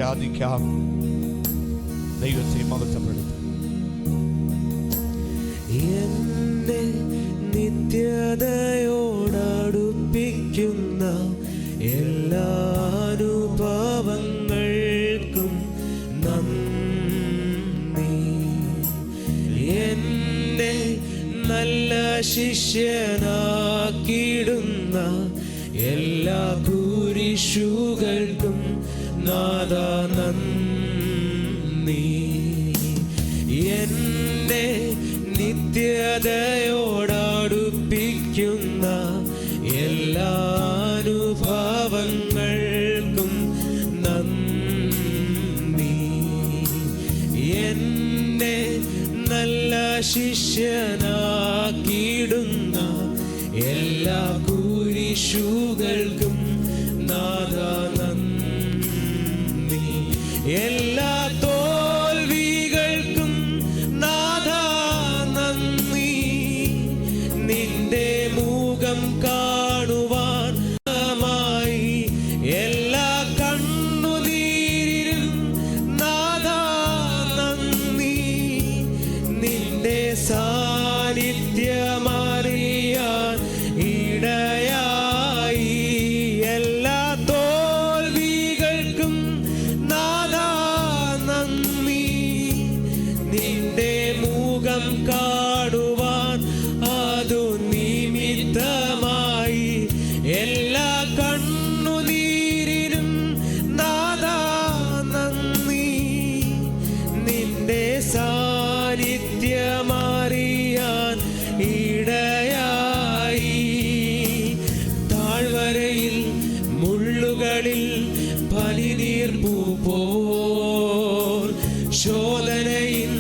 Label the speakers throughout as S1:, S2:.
S1: ആരാധിക്കാം, ദൈവത്തെ മഹത്വപ്പെടുത്തും.
S2: എന്നെ നിത്യതയോടടുപ്പിക്കുന്ന എല്ലാ അനുഭവങ്ങൾക്കും നന്ദി. എന്നെ നല്ല ശിഷ്യനാക്കിയിടുന്ന എല്ലാ കുരിശുകൾക്കും നാഥാ നന്ദി. എന്നെ നിത്യതയോടടുപ്പിക്കുന്ന എല്ലാ അനുഭവങ്ങൾക്കും നന്ദി. എന്നെ നല്ല ശിഷ്യനാക്കിയിടുന്ന എല്ലാ കുരിശുകൾക്കും നാഥാ നന്ദി. എല്ലാ തോൽവികൾക്കും നാഥാ നന്ദി. നിന്റെ മുഖം കാണുവാൻ എല്ലാ കണ്ണുനീരിനും നാഥാ നന്ദി. നിന്റെ സാന്നിധ്യമറിയാൻ ഇടയായി. എല്ലാ തോൽവികൾക്കും നാഥാ നന്ദി. നിന്റെ മുഖം കാണുവാൻ അതു നിമിത്തമായി. എല്ലാ കണ്ണുനീരിനും നാഥാ നന്ദി. നിന്റെ സാന്നിധ്യമറിയാൻ ഇടയായി. താഴ്വരയിൽ മുള്ളുകളിൽ പനിനീർപ്പൂ പോൽ, ശോധനയിൽ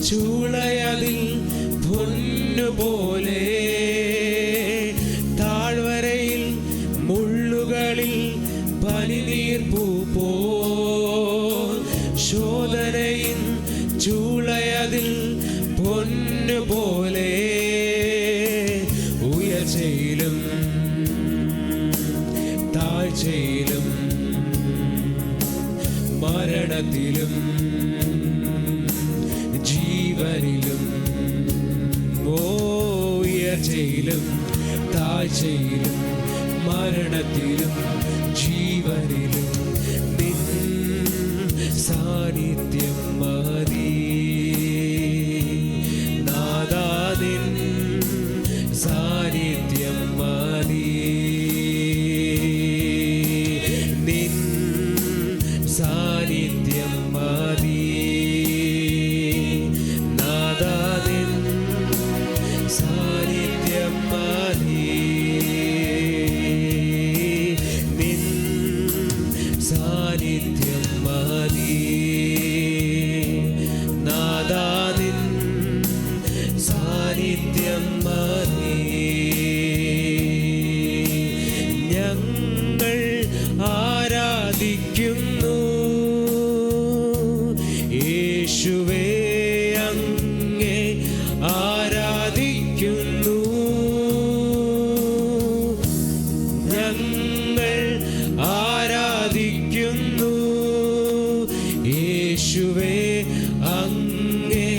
S2: ചൂളയതിൽ പൊന്നുപോലെ. താഴ്വരയിൽ മുള്ളുകളിൽ പനിനീർപ്പൂ പോൽ, ശോധനയിൽ ചൂളയതിൽ പൊന്നുപോലെ. ഉയർച്ചയിലും താഴ്ചയിലും മരണത്തിലും ജീവനിലും, ഉയർച്ചയിലും താഴ്ചയിലും മരണത്തിലും ജീവനിലും നിൻ സാന്നിധ്യം മതി. നാഥാ നിൻ സാന്നിധ്യം മതി. നിൻ സാന്നിധ്യം മതി. നാഥാ നിൻ സാന്നിധ്യം മതി. നിൻ സാന്നിധ്യം മതി. നാഥാ നിൻ സാന്നിധ്യം മതി. ഞങ്ങൾ ആരാധിക്കുന്നു യേശുവേ, അങ്ങേ ആരാധിക്കുന്നു. ഞങ്ങൾ ആരാധിക്കുന്നു യേശുവേ, അങ്ങേ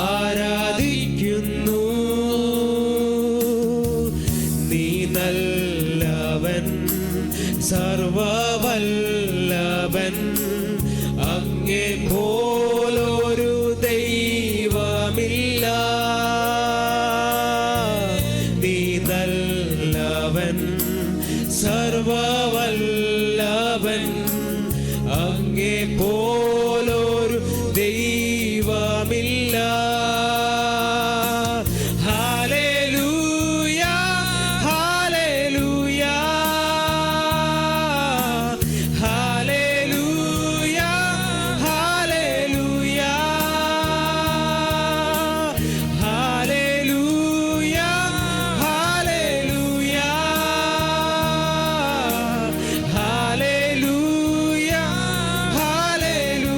S2: ആരാധിക്കുന്നു. നീ നല്ലവൻ, സർവവല്ലഭൻ, അങ്ങേ പോലൊരു ദൈവമില്ല. നീ നല്ലവൻ, സർവവല്ലഭൻ, അങ്ങേ പോലൊരു ദൈവമില്ല. Hallelujah, hallelujah, hallelujah, hallelujah, hallelujah, hallelujah, hallelujah, hallelujah.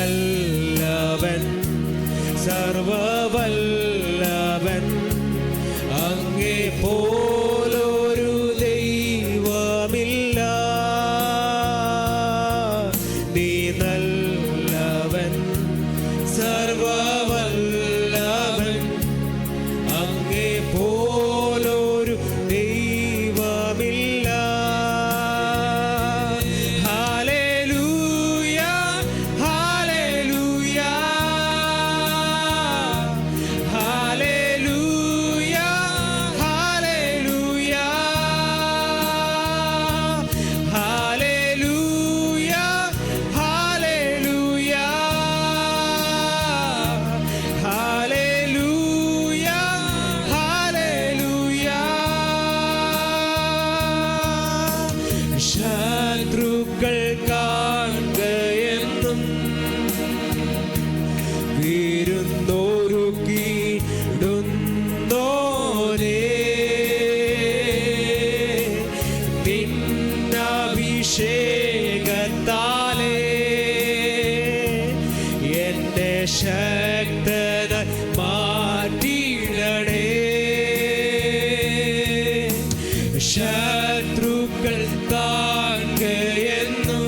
S2: നല്ലവൻ സർവവല്ലഭൻ അങ്ങേ പോലൊരു ദൈവമില്ല നീ നല്ലവൻ സർവവല്ലഭൻ അങ്ങേ പോലൊരു ദൈവമില്ല hallelujah hallelujah hallelujah hallelujah hallelujah hallelujah hallelujah hallelujah ശത്രുക്കൾ കാണുകയെന്നും വിരുന്നൊരുക്കിടുന്നോരേ നിന്നഭിഷേകത്താലേ എന്നെ ശക്തനായി മാറ്റിയിടണേ ശത്രുക്കൾ കാണുകയെന്നും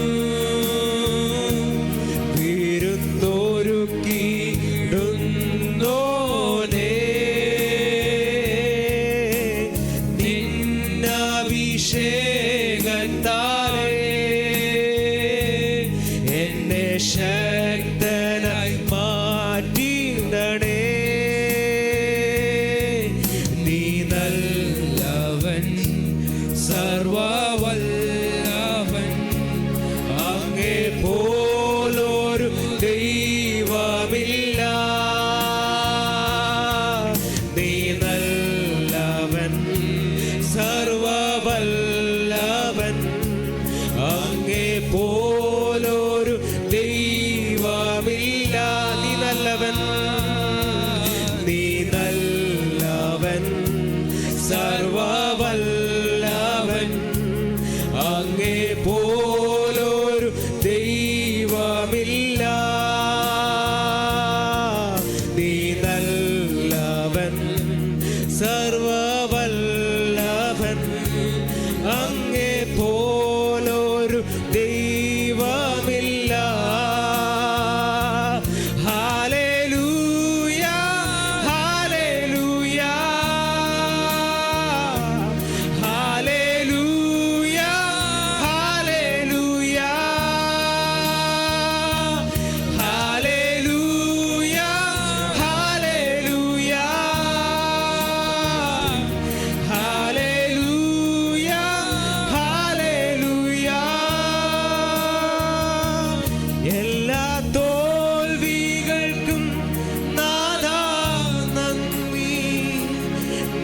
S2: വിരുന്നൊരുക്കിടുന്നോനേ നിന്നഭിഷേകത്താലേ എന്നെ ശക്തനായി മാറ്റിയിടണേ നീ നല്ലവൻ സർവവല്ലഭൻ അങ്ങേ പോലൊരു ദൈവമില്ല നീ നല്ലവൻ സർവവല്ലഭൻ അങ്ങേ പോലൊരു ദൈവമില്ല നീ നല്ലവൻ നീ നല്ലവൻ സർവവല്ലഭൻ അങ്ങേ പോലൊരു ദൈവമില്ല നീ നല്ലവൻ സർവവല്ലഭൻ അങ്ങേ പോലൊരു ദൈവമില്ല hallelujah hallelujah hallelujah hallelujah hallelujah hallelujah hallelujah hallelujah എല്ലാ തോൽവികൾക്കും നാഥാ നന്ദി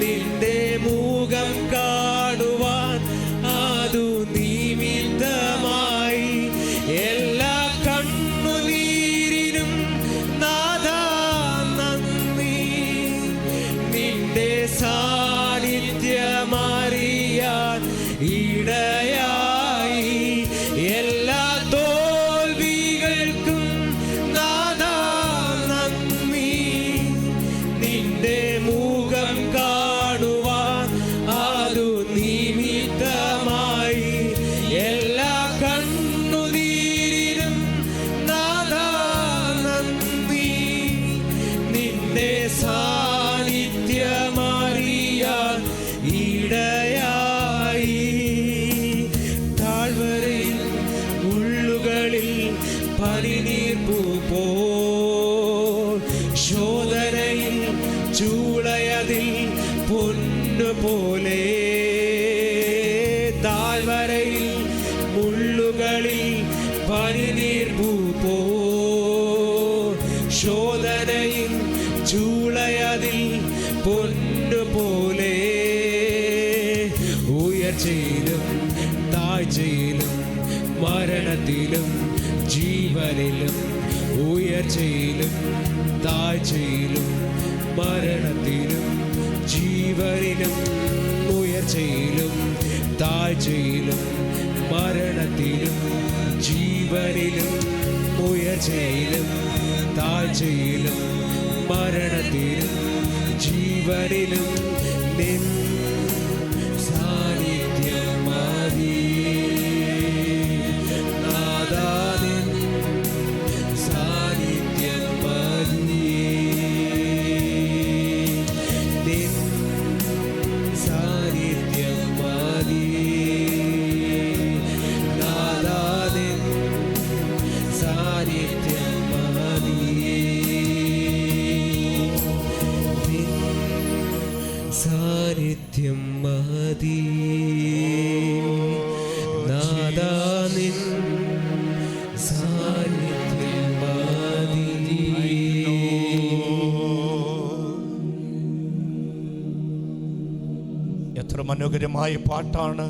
S2: നിന്റെ മുഖം കാണുവാൻ അതു നിമിത്തമായി എല്ലാ കണ്ണുനീരിനും നാഥാ നന്ദി നിന്റെ സാന്നിധ്യമറിയാൻ ഇടയായി എല്ലാ തോൽവികൾക്കും നാഥാ നന്ദി നിന്റെ മുഖം കാണുവാൻ അതു നിമിത്തമായി എല്ലാ കണ്ണുനീരിനും നാഥാ നന്ദി നിന്റെ സാന്നിധ്യമറിയാൻ ഇടയായി താഴ്വരയിൽ ഉള്ളുകളിൽ പനിനീർ പൂ പോൽ ശോധനയിൽ ചൂളയതിൽ പൊന്നുപോലെ താഴ്വരയിൽ മുള്ളുകളിൽ പനിനീർ പൂ പോൽ ശോധനയിൽ ചൂളയതിൽ പൊന്നുപോലെ ഉയർച്ചയിലും താഴ്ചയിലും മരണത്തിലും ജീവനിലും ഉയർച്ചയിലും താഴ്ചയിലും മരണത്തിലും ജീവനിലും ഉയർച്ചയിലും താഴ്ചയിലും മരണത്തിലും ജീവനിലും ഉയർച്ചയിലും താഴ്ചയിലും മരണത്തിലും ജീവനിലും നിൻ സാന്നിധ്യം മതി. നാഥാ നിൻ സാന്നിധ്യം മതി. നിൻ സാന്നിധ്യം മതി. നാഥാ നിൻ സാന്നിധ്യം മതി. നിൻ സാന്നിധ്യം മതി. നാഥാ നിൻ സാന്നിധ്യം മതി.
S1: എത്ര മനോഹരമായ പാട്ടാണ്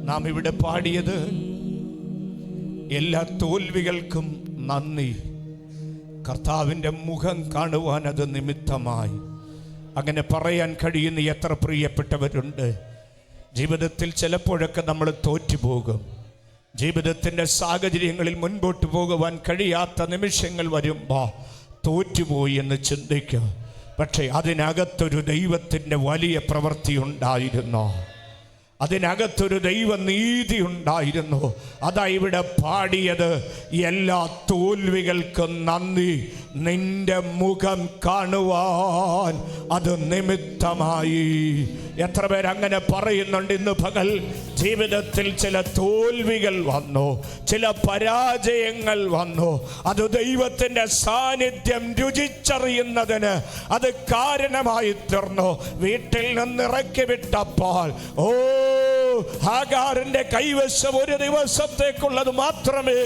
S1: നാം ഇവിടെ പാടിയത്. എല്ലാ തോൽവികൾക്കും നന്ദി. കർത്താവിൻ്റെ മുഖം കാണുവാൻ അത് നിമിത്തമായി. അങ്ങനെ പറയാൻ കഴിയുന്ന എത്ര പ്രിയപ്പെട്ടവരുണ്ട്. ജീവിതത്തിൽ ചിലപ്പോഴൊക്കെ നമ്മൾ തോറ്റുപോകും. ജീവിതത്തിൻ്റെ സാഹചര്യങ്ങളിൽ മുൻപോട്ട് പോകുവാൻ കഴിയാത്ത നിമിഷങ്ങൾ വരുമ്പോൾ തോറ്റുപോയി എന്ന് ചിന്തിക്കുക. പക്ഷേ അതിനകത്തൊരു ദൈവത്തിൻ്റെ വലിയ പ്രവൃത്തി ഉണ്ടായിരുന്നു. അതിനകത്തൊരു ദൈവനീതി ഉണ്ടായിരുന്നു. അതാ ഇവിടെ പാടിയത്. എല്ലാ തോൽവികൾക്കും നന്ദി, നിന്റെ മുഖം കാണുവാൻ അത് നിമിത്തമായി. എത്ര പേരങ്ങനെ പറയുന്നുണ്ട് ഇന്ന് പകൽ? ജീവിതത്തിൽ ചില തോൽവികൾ വന്നു, ചില പരാജയങ്ങൾ വന്നു. അത് ദൈവത്തിൻ്റെ സാന്നിധ്യം രുചിച്ചറിയുന്നതിന് അത് കാരണമായി തീർന്നു. വീട്ടിൽ നിന്ന് ഇറക്കി വിട്ടപ്പോൾ ഹാഗാറിന്റെ കൈവശം ഒരു ദിവസത്തേക്കുള്ളത് മാത്രമേ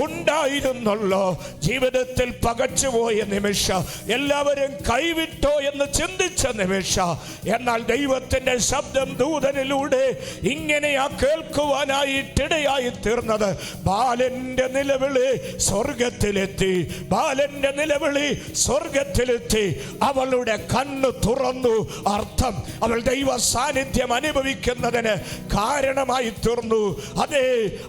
S1: ഉണ്ടായിരുന്നുള്ളൂ. ജീവിതത്തിൽ പകച്ചുപോയ നിമിഷം, എല്ലാവരും കൈവിട്ടോ എന്ന് ചിന്തിച്ച നിമിഷം, എന്നാൽ ദൈവത്തിന്റെ ശബ്ദം ദൂതനിലൂടെ ഇങ്ങനെയാ കേൾക്കുവാനായിട്ടിടയായി തീർന്നത്. ബാലന്റെ നിലവിളി സ്വർഗത്തിലെത്തി. ബാലന്റെ നിലവിളി സ്വർഗത്തിലെത്തി. അവളുടെ കണ്ണ് തുറന്നു. അർത്ഥം, അവൾ ദൈവ സാന്നിധ്യം അനുഭവിക്കുന്നതിന് കാരണമായി തീർന്നു. അതെ,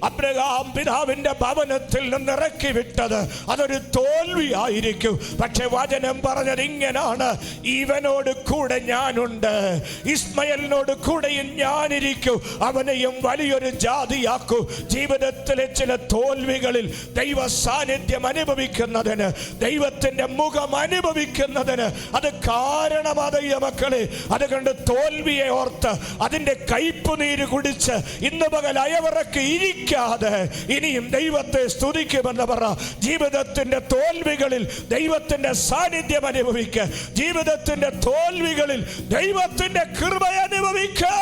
S1: അബ്രഹാം പിതാവിന്റെ ഭവനത്തിൽ നിന്ന് ഇറക്കി വിട്ടത് അതൊരു തോൽവി ആയിരിക്കും. പക്ഷെ വചനം പറഞ്ഞത് ഇങ്ങനാണ്: ഇവനോട് കൂടെ ഞാനുണ്ട്, ഇസ്മയലിനോട് കൂടെയും ഞാനിരിക്കും, അവനെയും വലിയൊരു ജാതിയാക്കൂ. ജീവിതത്തിലെ ചില തോൽവികളിൽ ദൈവ സാന്നിധ്യം അനുഭവിക്കുന്നതിന്, ദൈവത്തിന്റെ മുഖം അനുഭവിക്കുന്നതിന് അത് കാരണമായ മക്കളെ. അതുകൊണ്ട് തോൽവിയെ ഓർത്ത് അതിന്റെ കയ്പുനീര് കുടിച്ച് ഇന്ന് പകൽ അയവറക്ക് ഇരിക്കാതെ ഇനിയും ദൈവത്തെ സ്തുതിക്കുമെന്ന് പറ. ജീവിതത്തിന്റെ തോൽവികളിൽ ദൈവത്തിന്റെ സാന്നിധ്യം അനുഭവിക്കുക. ജീവിതത്തിന്റെ തോൽവികളിൽ ദൈവത്തിന്റെ കൃപ അനുഭവിക്കുക.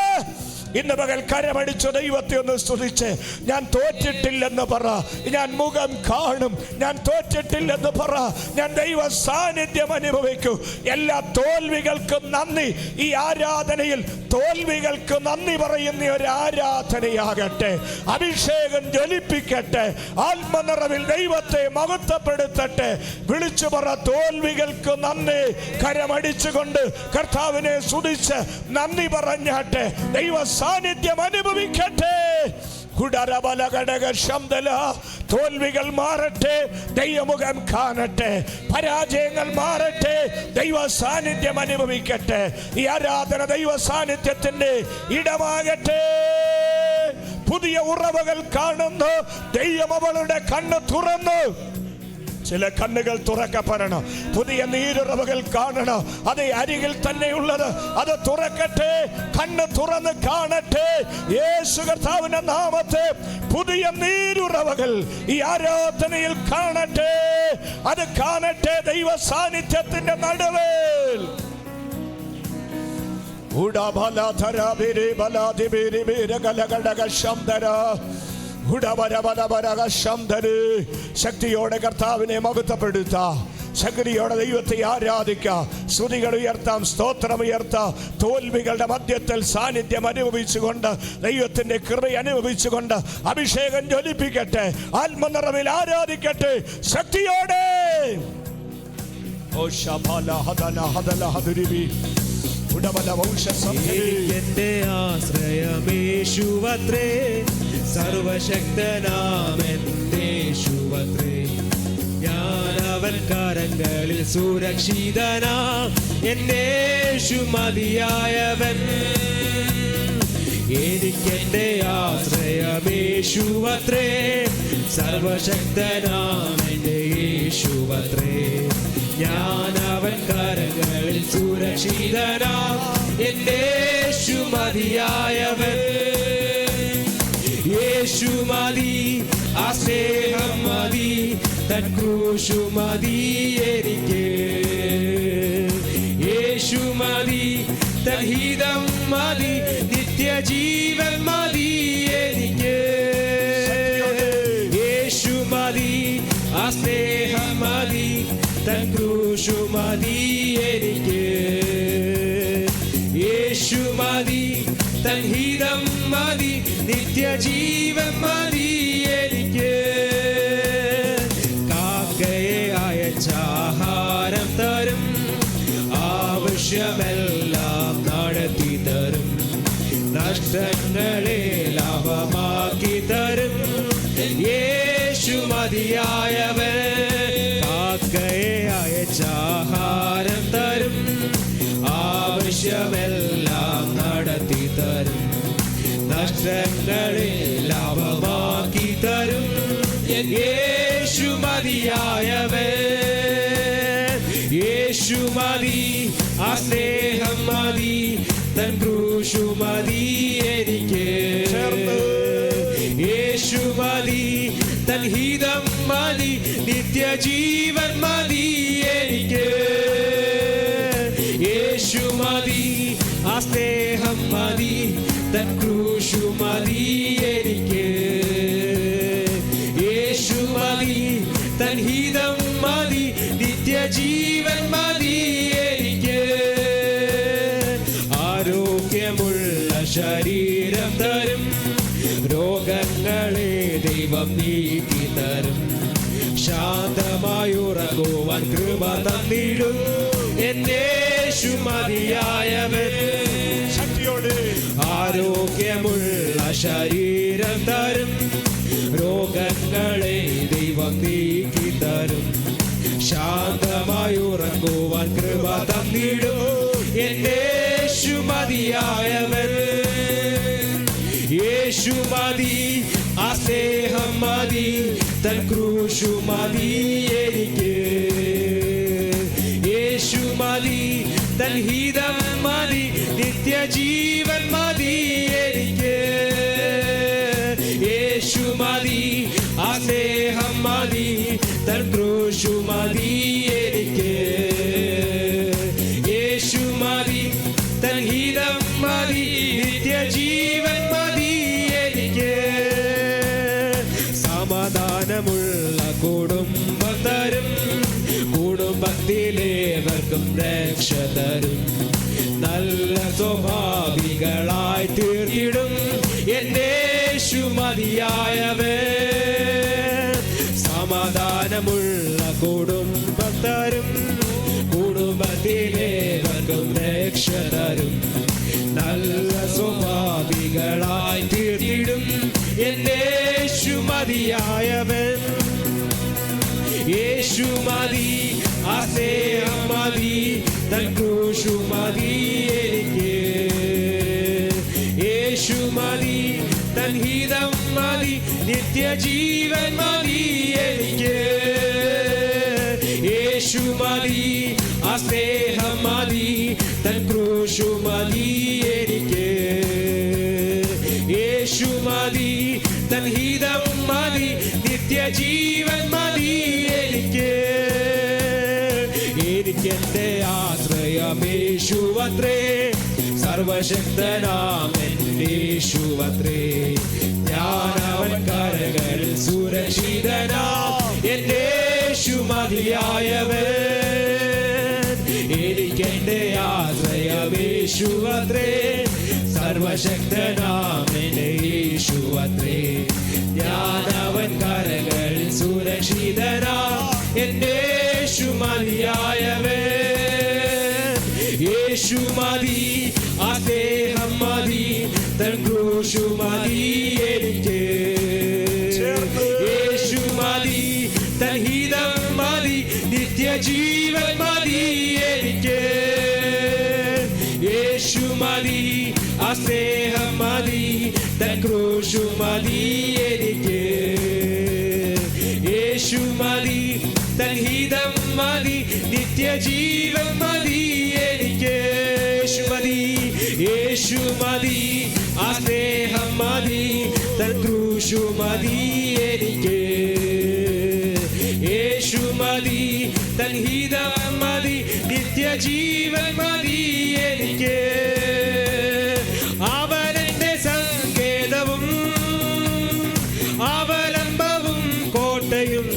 S1: ഇന്ന് പകൽ കരമടിച്ചു ദൈവത്തെ ഒന്ന് സ്തുതിച്ച്, ഞാൻ തോറ്റിട്ടില്ലെന്ന് പറ. ഞാൻ മുഖം കാണും. ഞാൻ തോറ്റിട്ടില്ലെന്ന് പറ. ഞാൻ ദൈവ സാന്നിധ്യം അനുഭവിക്കും. എല്ലാ തോൽവികൾക്കും നന്ദി. ഈ ആരാധനയിൽ തോൽവികൾക്ക് നന്ദി പറയുന്ന ഒരു ആരാധനയാകട്ടെ. അഭിഷേകം ജ്വലിപ്പിക്കട്ടെ. ആത്മനിറവിൽ ദൈവത്തെ മഹത്വപ്പെടുത്തട്ടെ. വിളിച്ചു പറ, തോൽവികൾക്ക് നന്ദി. കരമടിച്ചുകൊണ്ട് കർത്താവിനെ സ്തുതിച്ച് നന്ദി പറഞ്ഞാട്ടെ. ദൈവ സാന്നിധ്യം അനുഭവിക്കട്ടെ. തോൽവികൾ മാറട്ടെ, ദൈവമുഖം കാണട്ടെ. പരാജയങ്ങൾ മാറട്ടെ, ദൈവ സാന്നിധ്യം അനുഭവിക്കട്ടെ. ഈ ആരാധന ദൈവ സാന്നിധ്യത്തിന്റെ ഇടമാകട്ടെ. പുതിയ ഉറവകൾ കാണുന്നു. ദൈവം അവളുടെ കണ്ണ് തുറന്നു. ചില കണ്ണുകൾ തുറക്കപ്പെടണം. പുതിയ നീരുറവുകൾ കാണണം. അത് അരികിൽ തന്നെയുള്ളത് അത് തുറക്കട്ടെ. കണ്ണ് തുറന്ന് കാണട്ടെ. യേശു കർത്താവിന്റെ നാമത്തെ പുതിയ നീരുറവുകൾ ഈ ആരാധനയിൽ കാണട്ടെ. അത് കാണട്ടെ ദൈവ സാന്നിധ്യത്തിന്റെ നടുവിൽ. ശക്തിയോടെ കർത്താവിനെ മഹത്വപ്പെടുത്താം. ശക്തിയോടെ ദൈവത്തെ ആരാധിക്കാം. സ്തുതികൾ ഉയർത്താം, സ്തോത്രം ഉയർത്താം. തോൽവികളുടെ മധ്യത്തിൽ സാന്നിധ്യം അനുഭവിച്ചുകൊണ്ട്, ദൈവത്തിന്റെ കൃപ അനുഭവിച്ചുകൊണ്ട് അഭിഷേകം ജ്വലിപ്പിക്കട്ടെ. ആത്മനിറവിൽ ആരാധിക്കട്ടെ ശക്തിയോടെ.
S2: എന്റെ ആശ്രയമേശുവത്രേ, സർവശക്തനാമെന്നേശുവത്രേ. ഞാൻ അവൻ കരങ്ങളിൽ സുരക്ഷിതനാ. എന്റെ യേശു മതിയായവൻ. എനിക്കെന്റെ ആശ്രയമേശുവത്രേ. സർവശക്തനാം എന്റെ യേശുവത്രേ. ഞാൻ അവൻ കരങ്ങളിൽ സുരക്ഷിതനാ. എന്റെ യേശു മതിയായവൻ. യേശു മതി, ആ സ്നേഹം മതി, തൻ ക്രൂശു മതി എനിക്ക്. യേശു മതി, തൻ ഹിതം മതി, നിത്യജീവൻ മതി എനിക്ക്. യേശു മതി, ആ സ്നേഹം മതി, തൻ ക്രൂശു മതി എനിക്ക്. യേശു മതി, തൻ ഹിതം മതി, നിത്യജീവൻ മതി എനിക്ക്. കാക്കയെ അയച്ചാഹാരം തരും, ആവശ്യമെല്ലാം നടത്തി തരും, നഷ്ടങ്ങളെ ലാഭമാക്കി തരും. യേശു മതിയായവൻ. കാക്കയെ അയച്ചാഹാരം തരും, ആവശ്യമെല്ലാം നടത്തി തരും, നഷ്ടങ്ങളെ ലാഭമാക്കി തരും. യേശു മതിയായവൻ. യേശു മതി, ആ സ്നേഹം മതി, തൻ ക്രൂശു മതി എനിക്ക്. യേശു മതി, തൻ ഹിതം മതി, നിത്യജീവൻ മതി എനിക്ക്. യേശു മതി, ആ സ്നേഹം മതി, തൻ ക്രൂശു മതി എനിക്ക്. യേശു മതി, തൻ ഹിതം മതി, നിത്യജീവൻ മതി എനിക്ക്. ആരോഗ്യമുള്ള ശരീരം തരും, രോഗങ്ങളെ ദൈവം നീക്കി തരും, ശാന്തമായുറങ്ങുവാൻ കൃപ തന്നിടും. എന്റെ യേശു മതിയായവൻ. ആരോഗ്യമുള്ള ശരീരം തരും, രോഗങ്ങളെ ദൈവം നീക്കി തരും, ശാന്തമായുറങ്ങുവാൻ കൃപ തന്നിടും. എന്റെ യേശു മതിയായവൻ. യേശു മതി, ആ സ്നേഹം മതി, തൻ ക്രൂശു മതി എനിക്ക്. യേശു മതി, തൻ ഹിതം മതി, നിത്യജീവൻ മതി എനിക്ക്. യേശു മതി, ആ സ്നേഹം മതി, തൻ ക്രൂശു മതി എനിക്ക്. യേശു മതി, തൻ ഹിതം മതി, നിത്യജീവൻ മതി എനിക്ക്. സമാധാനമുള്ള കുടുംബം തരും, കുടുംബത്തിലേവർക്കും രക്ഷ തരും, നല്ല സ്വഭാവികളായി തീർത്തിടും. എന്റെ യേശു മതിയായവൻ. സമാധാനമുള്ള കുടുംബം തരും, കുടുംബത്തിലേവർക്കും രക്ഷ തരും, നല്ല സ്വഭാവികളായി തീർത്തിടും. എന്റെ യേശു മതിയായവൻ. യേശു മതി, ആ സ്നേഹം മതി, തൻ ക്രൂശു മതി എനിക്ക്. യേശു മതി, തൻ ഹിതം മതി, നിത്യജീവൻ മതി എനിക്ക്. യേശു മതി, ആ സ്നേഹം മതി, തൻ ക്രൂശു മതി എനിക്ക്. യേശു മതി, തൻ ഹിതം മതി, നിത്യജീവൻ മതി എനിക്ക്. എനിക്കെന്റെ ആശ്രയമേശുവത്രേ. സർവശക്തനാം എന്റെ യേശുവത്രേ. ഞാൻ അവൻ കരങ്ങളിൽ സുരക്ഷിതനാ. എന്റെ യേശു മതിയായവൻ. എനിക്കെന്റെ ആശ്രയമേശുവത്രേ. സർവശക്തനാം എന്റെ യേശുവത്രേ. ഞാൻ അവൻ കരങ്ങളിൽ സുരക്ഷിതനാ. എന്റെ യേശു മതിയായവൻ. യേശു മതി, ആ സ്നേഹം മതി, തൻ ക്രൂശു മതി എനിക്ക്. യേശു മതി, തൻ ഹിതം നിത്യജീവൻ മതി എനിക്ക്. യേശു മതി, ആ സ്നേഹം മതി, തൻ ക്രൂശു മതി എനിക്ക്. യേശു മതി, തൻ ഹിതം മതി, നിത്യജീവൻ മതി എനിക്ക്. യേശു മതി, യേശു മതി, ആ സ്നേഹം മതി, തൻ ക്രൂശു മതി എനിക്ക്. യേശു മതി, തൻ ഹിതം മതി, നിത്യജീവൻ മതി എനിക്ക്. അവനെന്റെ സങ്കേതവും അവലംബവും കോട്ടയും,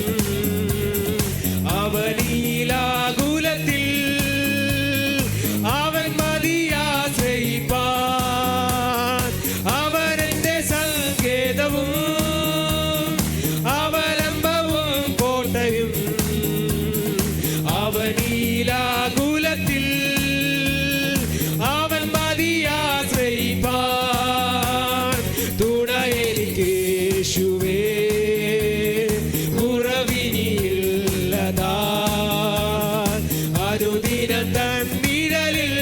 S2: അവനീലാകുലത്തിൽ അവൻ മതിയാശ്രയിപ്പാൻ. അവനെന്റെ സങ്കേതവും അവലംബവും കോട്ടയും, അവനീലാകുലത്തിൽ അവൻ മതിയാശ്രയിപ്പാൻ. തുണ എനിക്ക് യേശുവേ, കുറവിനിയില്ലതാൻ. അനുദിനം തൻ നിഴലിൽ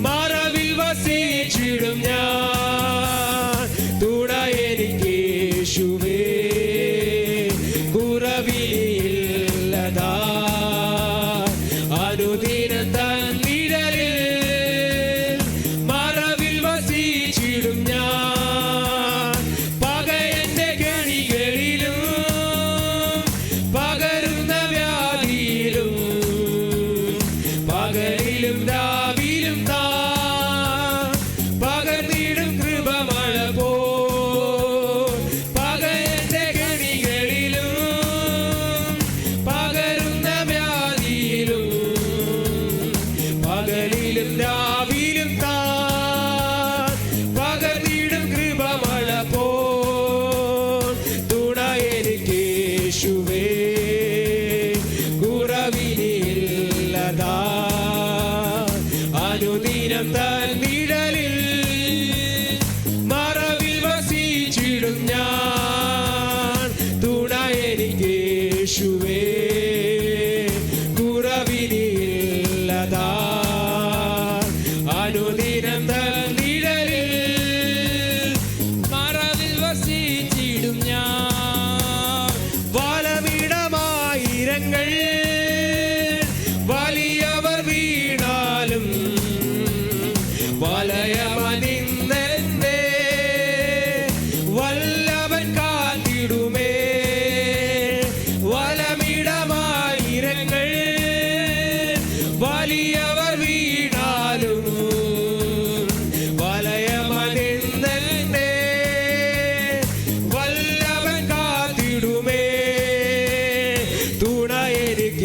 S2: മറവിൽ വസിച്ചിടും ഞാൻ. തുണ എനിക്ക് യേശുവേ, കുറവിനിയില്ലതാൻ. അനുദിനം തൻ നിഴലിൽ മറവിൽ വസിച്ചിടും ഞാൻ. പകയന്റെ കെണികളിലും പകരുന്ന വ്യാധിയിലും പകലിലും രാവിലും താൻ പകർന്നിടും കൃപമഴ പോൽ. പകയന്റെ കെണികളിലും പകരുന്ന വ്യാധിയിലും പകലിലും രാവിലും താൻ പകർന്നിടും കൃപമഴ പോൽ. തുണ എനിക്ക് യേശുവേ, കുറവിനിയില്ലതാൻ. അനുദിനം തൻ നിഴലിൽ മറവിൽ വസിച്ചിടും ഞാൻ. തുണ എനിക്ക് യേശുവേ, കുറവിനിയില്ലതാൻ. അനുദിനം തൻ നിഴലിൽ മറവിൽ വസിച്ചിടും ഞാൻ. വലമിടമായിരങ്ങൾ വലിയവർ വീണാലും വലയമനിന്നെന്നെ വല്ലവൻ കാത്തിടുമേ. വലമിടമായിരങ്ങൾ വലിയവർ വീണാലും വലയമനിന്നെന്നെ വല്ലവൻ കാത്തിടുമേ. തുണ എനിക്ക്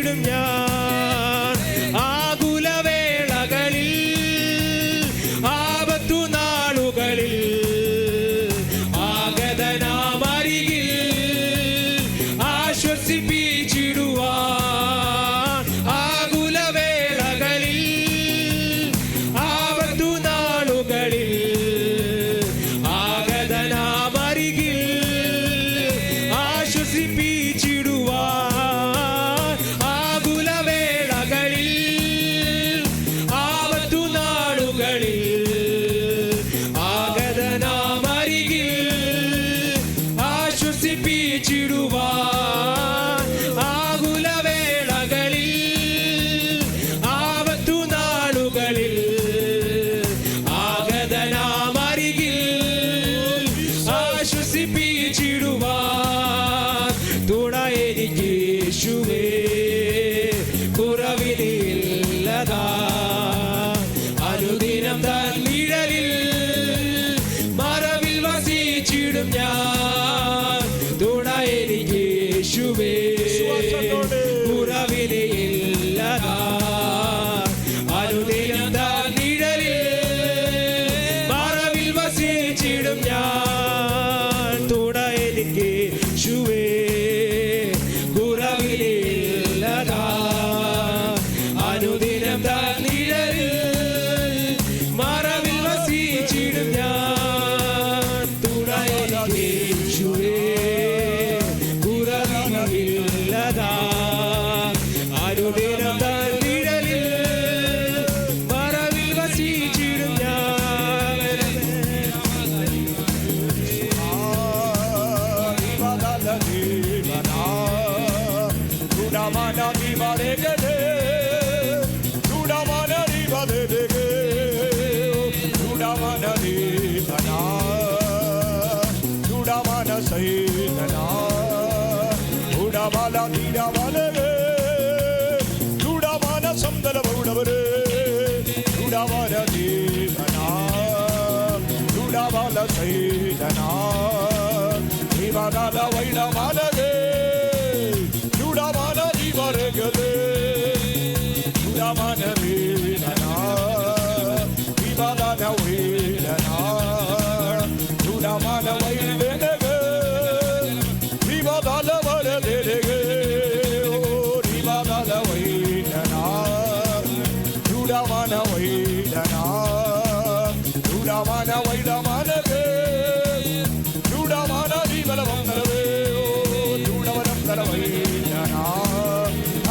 S2: വീക്ഷിച്ചിടും ഞാൻ ആകുലവേളകളിൽ ആപത്തു നാളുകളിൽ ആഗതനാമരികിൽ ആശ്വസിപ്പിച്ചിടുവാൻ ആകുലവേളകളിൽ ആപത്തു നാളുകളിൽ ആഗതനാമരികിൽ ആശ്വസിപ്പിച്ചിടുവാൻ ആകുലവേളകളിൽ ആപത്തു നാളുകളിൽ ആഗതനാമരികിൽ ആശ്വസിപ്പിച്ചിടുവാൻ ആകുലവേളകളിൽ ആപത്തു നാളുകളിൽ ആഗതനാമരികിൽ ആശ്വസിപ്പിച്ചിടുവാൻ തുണ എനിക്ക് യേശുവേ കുറവിനില്ലതാ അനുദിനം തൻ നിഴലിൽ മറവിൽ വസിച്ചിടും ഞാൻ തുണ എനിക്ക് യേശുവേ കുറവിനില്ലതാ അനുദിനം തൻ നിഴലിൽ മറവിൽ വസിച്ചിടും ഞാൻ തുണ എനിക്ക് യേശുവേ കുറവിനില്ലതാ അനുദിനം തൻ നിഴലിൽ മറവിൽ വസിച്ചിടും ഞാൻ തുണ എനിക്ക് യേശുവേ കുറവിനില്ലതാ അനുദിനം തൻ നിഴലിൽ മറവിൽ വസിച്ചിടും ഞാൻ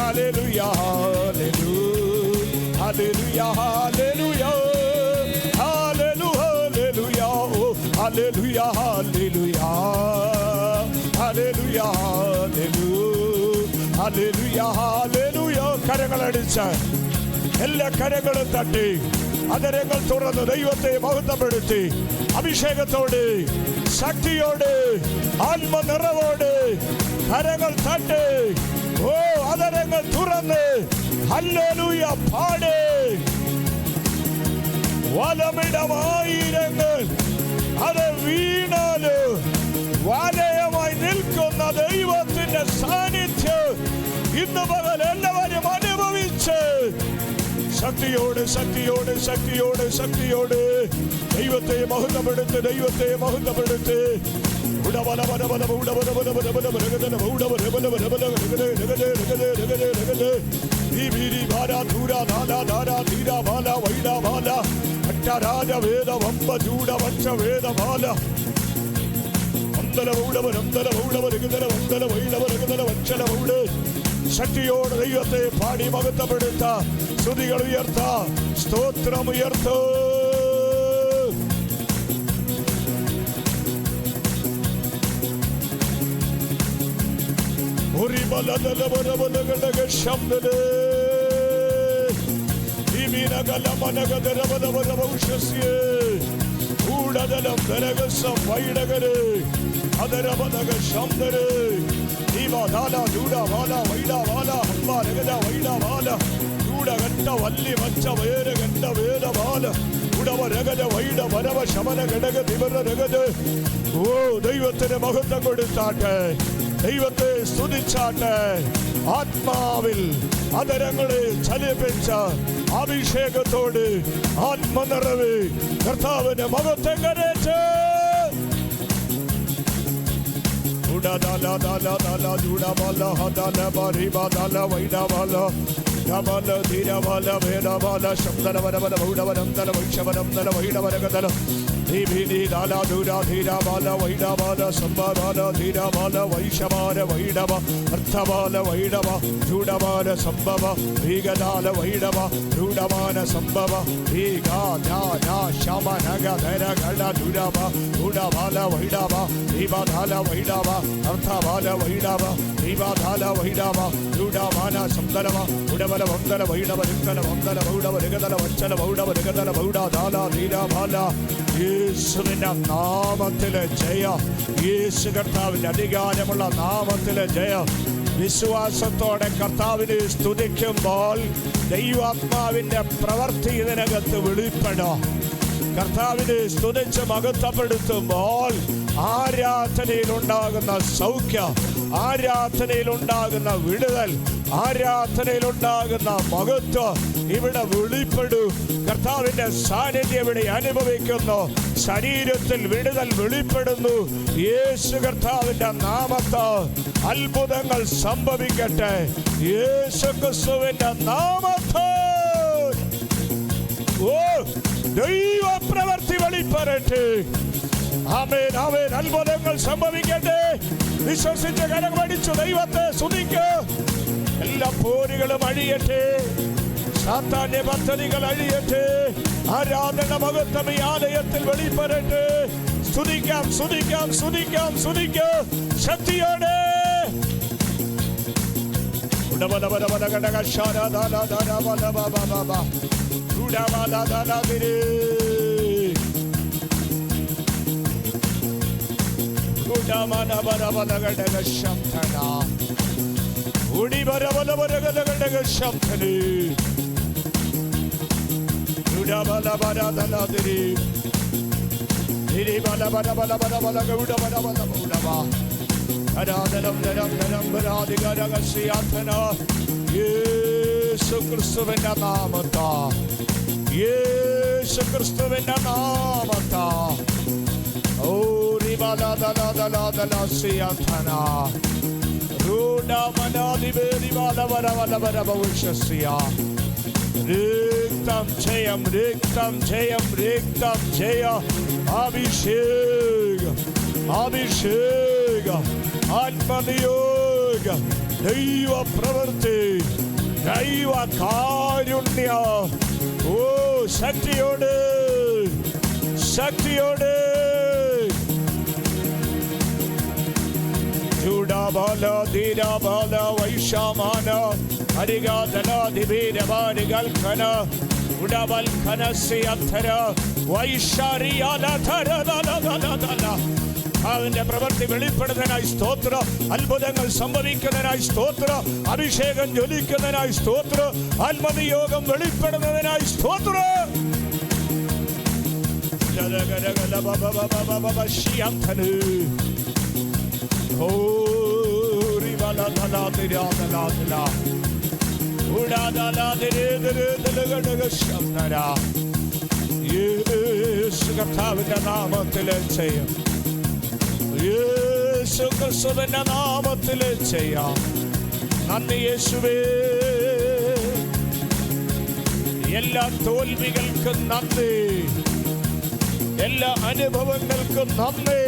S1: Hallelujah, hallelujah, hallelujah, hallelujah, hallelujah, hallelujah, hallelujah, hallelujah, hallelujah. കരങ്ങളടിച്ച് എല്ലാ കരങ്ങളും തട്ടി അതരങ്ങൾ തുറന്ന് ദൈവത്തെ മഹത്വപ്പെടുത്തി അഭിഷേകത്തോടെ ശക്തിയോടെ ആത്മനിറവോടെ കരങ്ങൾ തട്ടി ഓ അതരങ്ങൾ തുറന്ന് ഹല്ലേലൂയ പാട്. വലമിടമായിരങ്ങൾ അത് വീണാല് വലയമായി നിൽക്കുന്ന ദൈവത്തിന്റെ സാന്നിധ്യം ഇന്ന് പകൽ എല്ലാവരും അനുഭവിച്ച് ശക്തിയോട് ശക്തിയോട് ശക്തിയോട് ശക്തിയോട് ദൈവത്തെ മഹത്വപ്പെടുത്ത് ദൈവത്തെ മഹത്വപ്പെടുത്ത്. ശക്തിയോട് ദൈവത്തെ പാടി മഹത്വപ്പെടുത്ത സ്തുതികൾ ഉയർത്ത സ്തോത്രം ഉയർത്ത. ഓ ദൈവത്തിന് മഹത്വം കൊടുത്താട്ടെ, ദൈവത്തെ സ്തുതിച്ചാട്ടെ. ആത്മാവിൽ അതരങ്ങളെ ചലിപ്പിച്ച അഭിഷേകത്തോട് ആത്മനിറവ് കർത്താവിന്റെ മഹത്വം കരേറ്റ് യേശുവിന്റെ നാമത്തിലെ ജയ, യേശു കർത്താവിന്റെ അധികാരമുള്ള നാമത്തിലെ ജയ. വിശ്വാസത്തോടെ കർത്താവിനെ സ്തുതിക്കുമ്പോൾ ദൈവാത്മാവിന്റെ പ്രവൃത്തി ഇതിനകത്ത് വെളിപ്പെടാം. കർത്താവിനെ സ്തുതിച്ച് മഹത്വപ്പെടുത്തുമ്പോൾ ആരാധനയിലുണ്ടാകുന്ന സൗഖ്യം, ആരാധനയിലുണ്ടാകുന്ന വിടുതൽ, ആരാധനയിലുണ്ടാകുന്ന മഹത്വം ഇവിടെ വെളിപ്പെടും. കർത്താവിന്റെ സാന്നിധ്യം ഇവിടെ അനുഭവിക്കുന്നു. ശരീരത്തിൽ വിടുതൽ വെളിപ്പെടുന്നു. യേശു കർത്താവിന്റെ നാമത്താൽ അത്ഭുതങ്ങൾ സംഭവിക്കട്ടെ. യേശു ക്രിസ്തുവിന്റെ നാമത്താൽ ദൈവ പ്രവൃത്തി വെളിപ്പെടട്ടെ. ആമേൻ, ആമേൻ. അത്ഭുതങ്ങൾ സംഭവിക്കട്ടെ. വിശ്വസിച്ച് കരമടിച്ചു ദൈവത്തെ സ്തുതിക്കുക. എല്ലാ പോരുകളും അഴിയട്ടെ, സാത്താന്റെ പദ്ധതികൾ അഴിയട്ടെ. ആരാധന മഹത്വം ഈ ആലയത്തിൽ വെളിപ്പെടട്ടെ. സ്തുതിക്കാം, സ്തുതിക്കാം, സ്തുതിക്കാം, സ്തുതിക്കാം ശക്തിയോടെ. യേശു ക്രിസ്തുവിന്റെ നാമത്താ, യേശു ക്രിസ്തുവിന്റെ നാമത്താ. ഓ രക്തം ജയം, രക്തം ജയം, രക്തം ജയ. അഭിഷേകം, അഭിഷേകം, ആത്മനിയോഗം, ദൈവ പ്രവൃത്തി, ദൈവ കാരുണ്യ. ഓ ശക്തിയോട്, ശക്തിയോട്. ചൂടാബാല ധീരാബാല വൈഷാമാന ഹരികാധനാധിപീരവാരികൽഖന ഉടവൽഖനസ്യധര വൈശാരിയാലധരധരധരധര. അവന്റെ പ്രവൃത്തി വെളിപ്പെടുന്നതിനായി സ്തോത്രം. അത്ഭുതങ്ങൾ സംഭവിക്കുന്നതിനായി സ്തോത്രം. അഭിഷേകം ജ്വലിക്കുന്നതിനായി സ്തോത്രം. ആത്മനിയോഗം വെളിപ്പെടുന്നതിനായി സ്തോത്രം. യേശു കർത്താവിന്റെ നാമത്തിലെ ചെയ്യാം, യേശു ക്രിസ്തുവിന്റെ നാമത്തിലെ ചെയ്യാം. നന്ദി യേശുവേ. എല്ലാ തോൽവികൾക്കും നന്ദി, എല്ലാ അനുഭവങ്ങൾക്കും നന്ദി.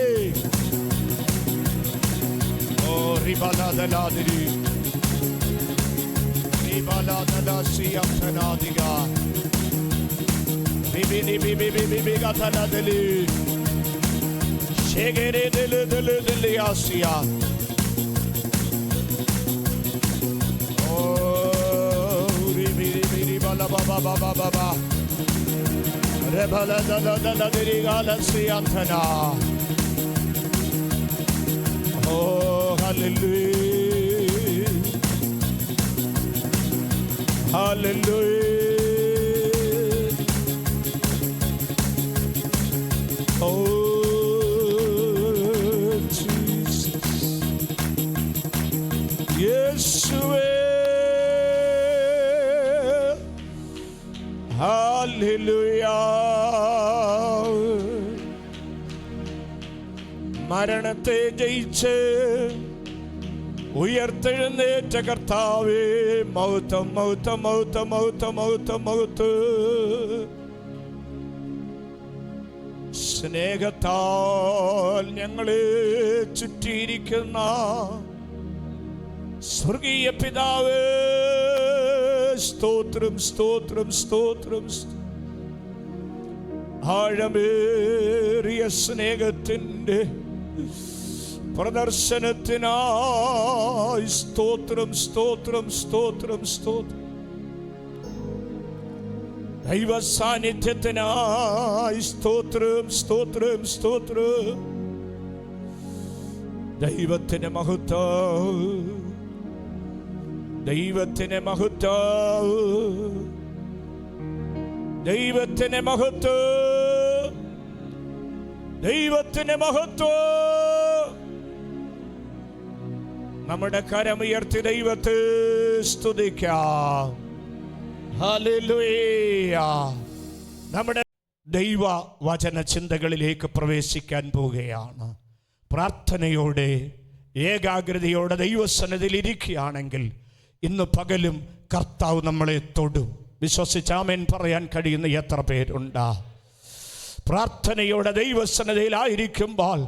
S1: ഓ റിബലദലാദിരി റിബലദലാസിയംതനാദിഗ ബിബിനി ബിബിബി ബിബിഗതലദലി ഷേഗരെ ദല ദല ദലയാസിയ. ഓ റിബിരി ബിരി ബല ബബ ബബ ബബ രബലദലദലദിരി ഗാലസിയംതനാ. Oh, hallelujah, hallelujah. Oh, Jesus, Yeshua. Hallelujah. മരണത്തെ ജയിച്ച് ഉയർത്തെഴുന്നേറ്റ കർത്താവേ, മഹത്വം മഹത്വം മഹത്വം മഹത്വം മഹത്വം മഹത്വം. സ്നേഹത്താൽ ഞങ്ങളെ ചുറ്റിയിരിക്കുന്ന സ്വർഗീയ പിതാവേ, സ്തോത്രം സ്തോത്രം സ്തോത്രം. ആഴമേറിയ സ്നേഹത്തിൻ്റെ പ്രദർശനത്തിനായി സ്തോത്രം സ്തോത്രം സ്തോത്രം സ്തോത്രം. ദൈവ സാന്നിധ്യത്തിനായി സ്തോത്രം സ്തോത്രം സ്തോത്രം. ദൈവത്തിന് മഹത്വം, ദൈവത്തിന് മഹത്വം, ദൈവത്തിന് മഹത്വം, ദൈവത്തിന് മഹത്വം. നമ്മുടെ കരമുയർത്തി ദൈവത്തെ സ്തുതിക്കാം. ഹല്ലേലൂയ. നമ്മുടെ ദൈവ വചന ചിന്തകളിലേക്ക് പ്രവേശിക്കാൻ പോവുകയാണ്. പ്രാർത്ഥനയോടെ ഏകാഗ്രതയോടെ ദൈവസന്നിധിയിൽ ഇരിക്കുകയാണെങ്കിൽ ഇന്ന് പകലും കർത്താവ് നമ്മളെ തൊടും. വിശ്വസിച്ച് ആമേൻ പറയാൻ കഴിയുന്ന എത്ര പേരുണ്ടാ? പ്രാർത്ഥനയോടെ ദൈവസന്നിധിയിലായിരിക്കുമ്പോൾ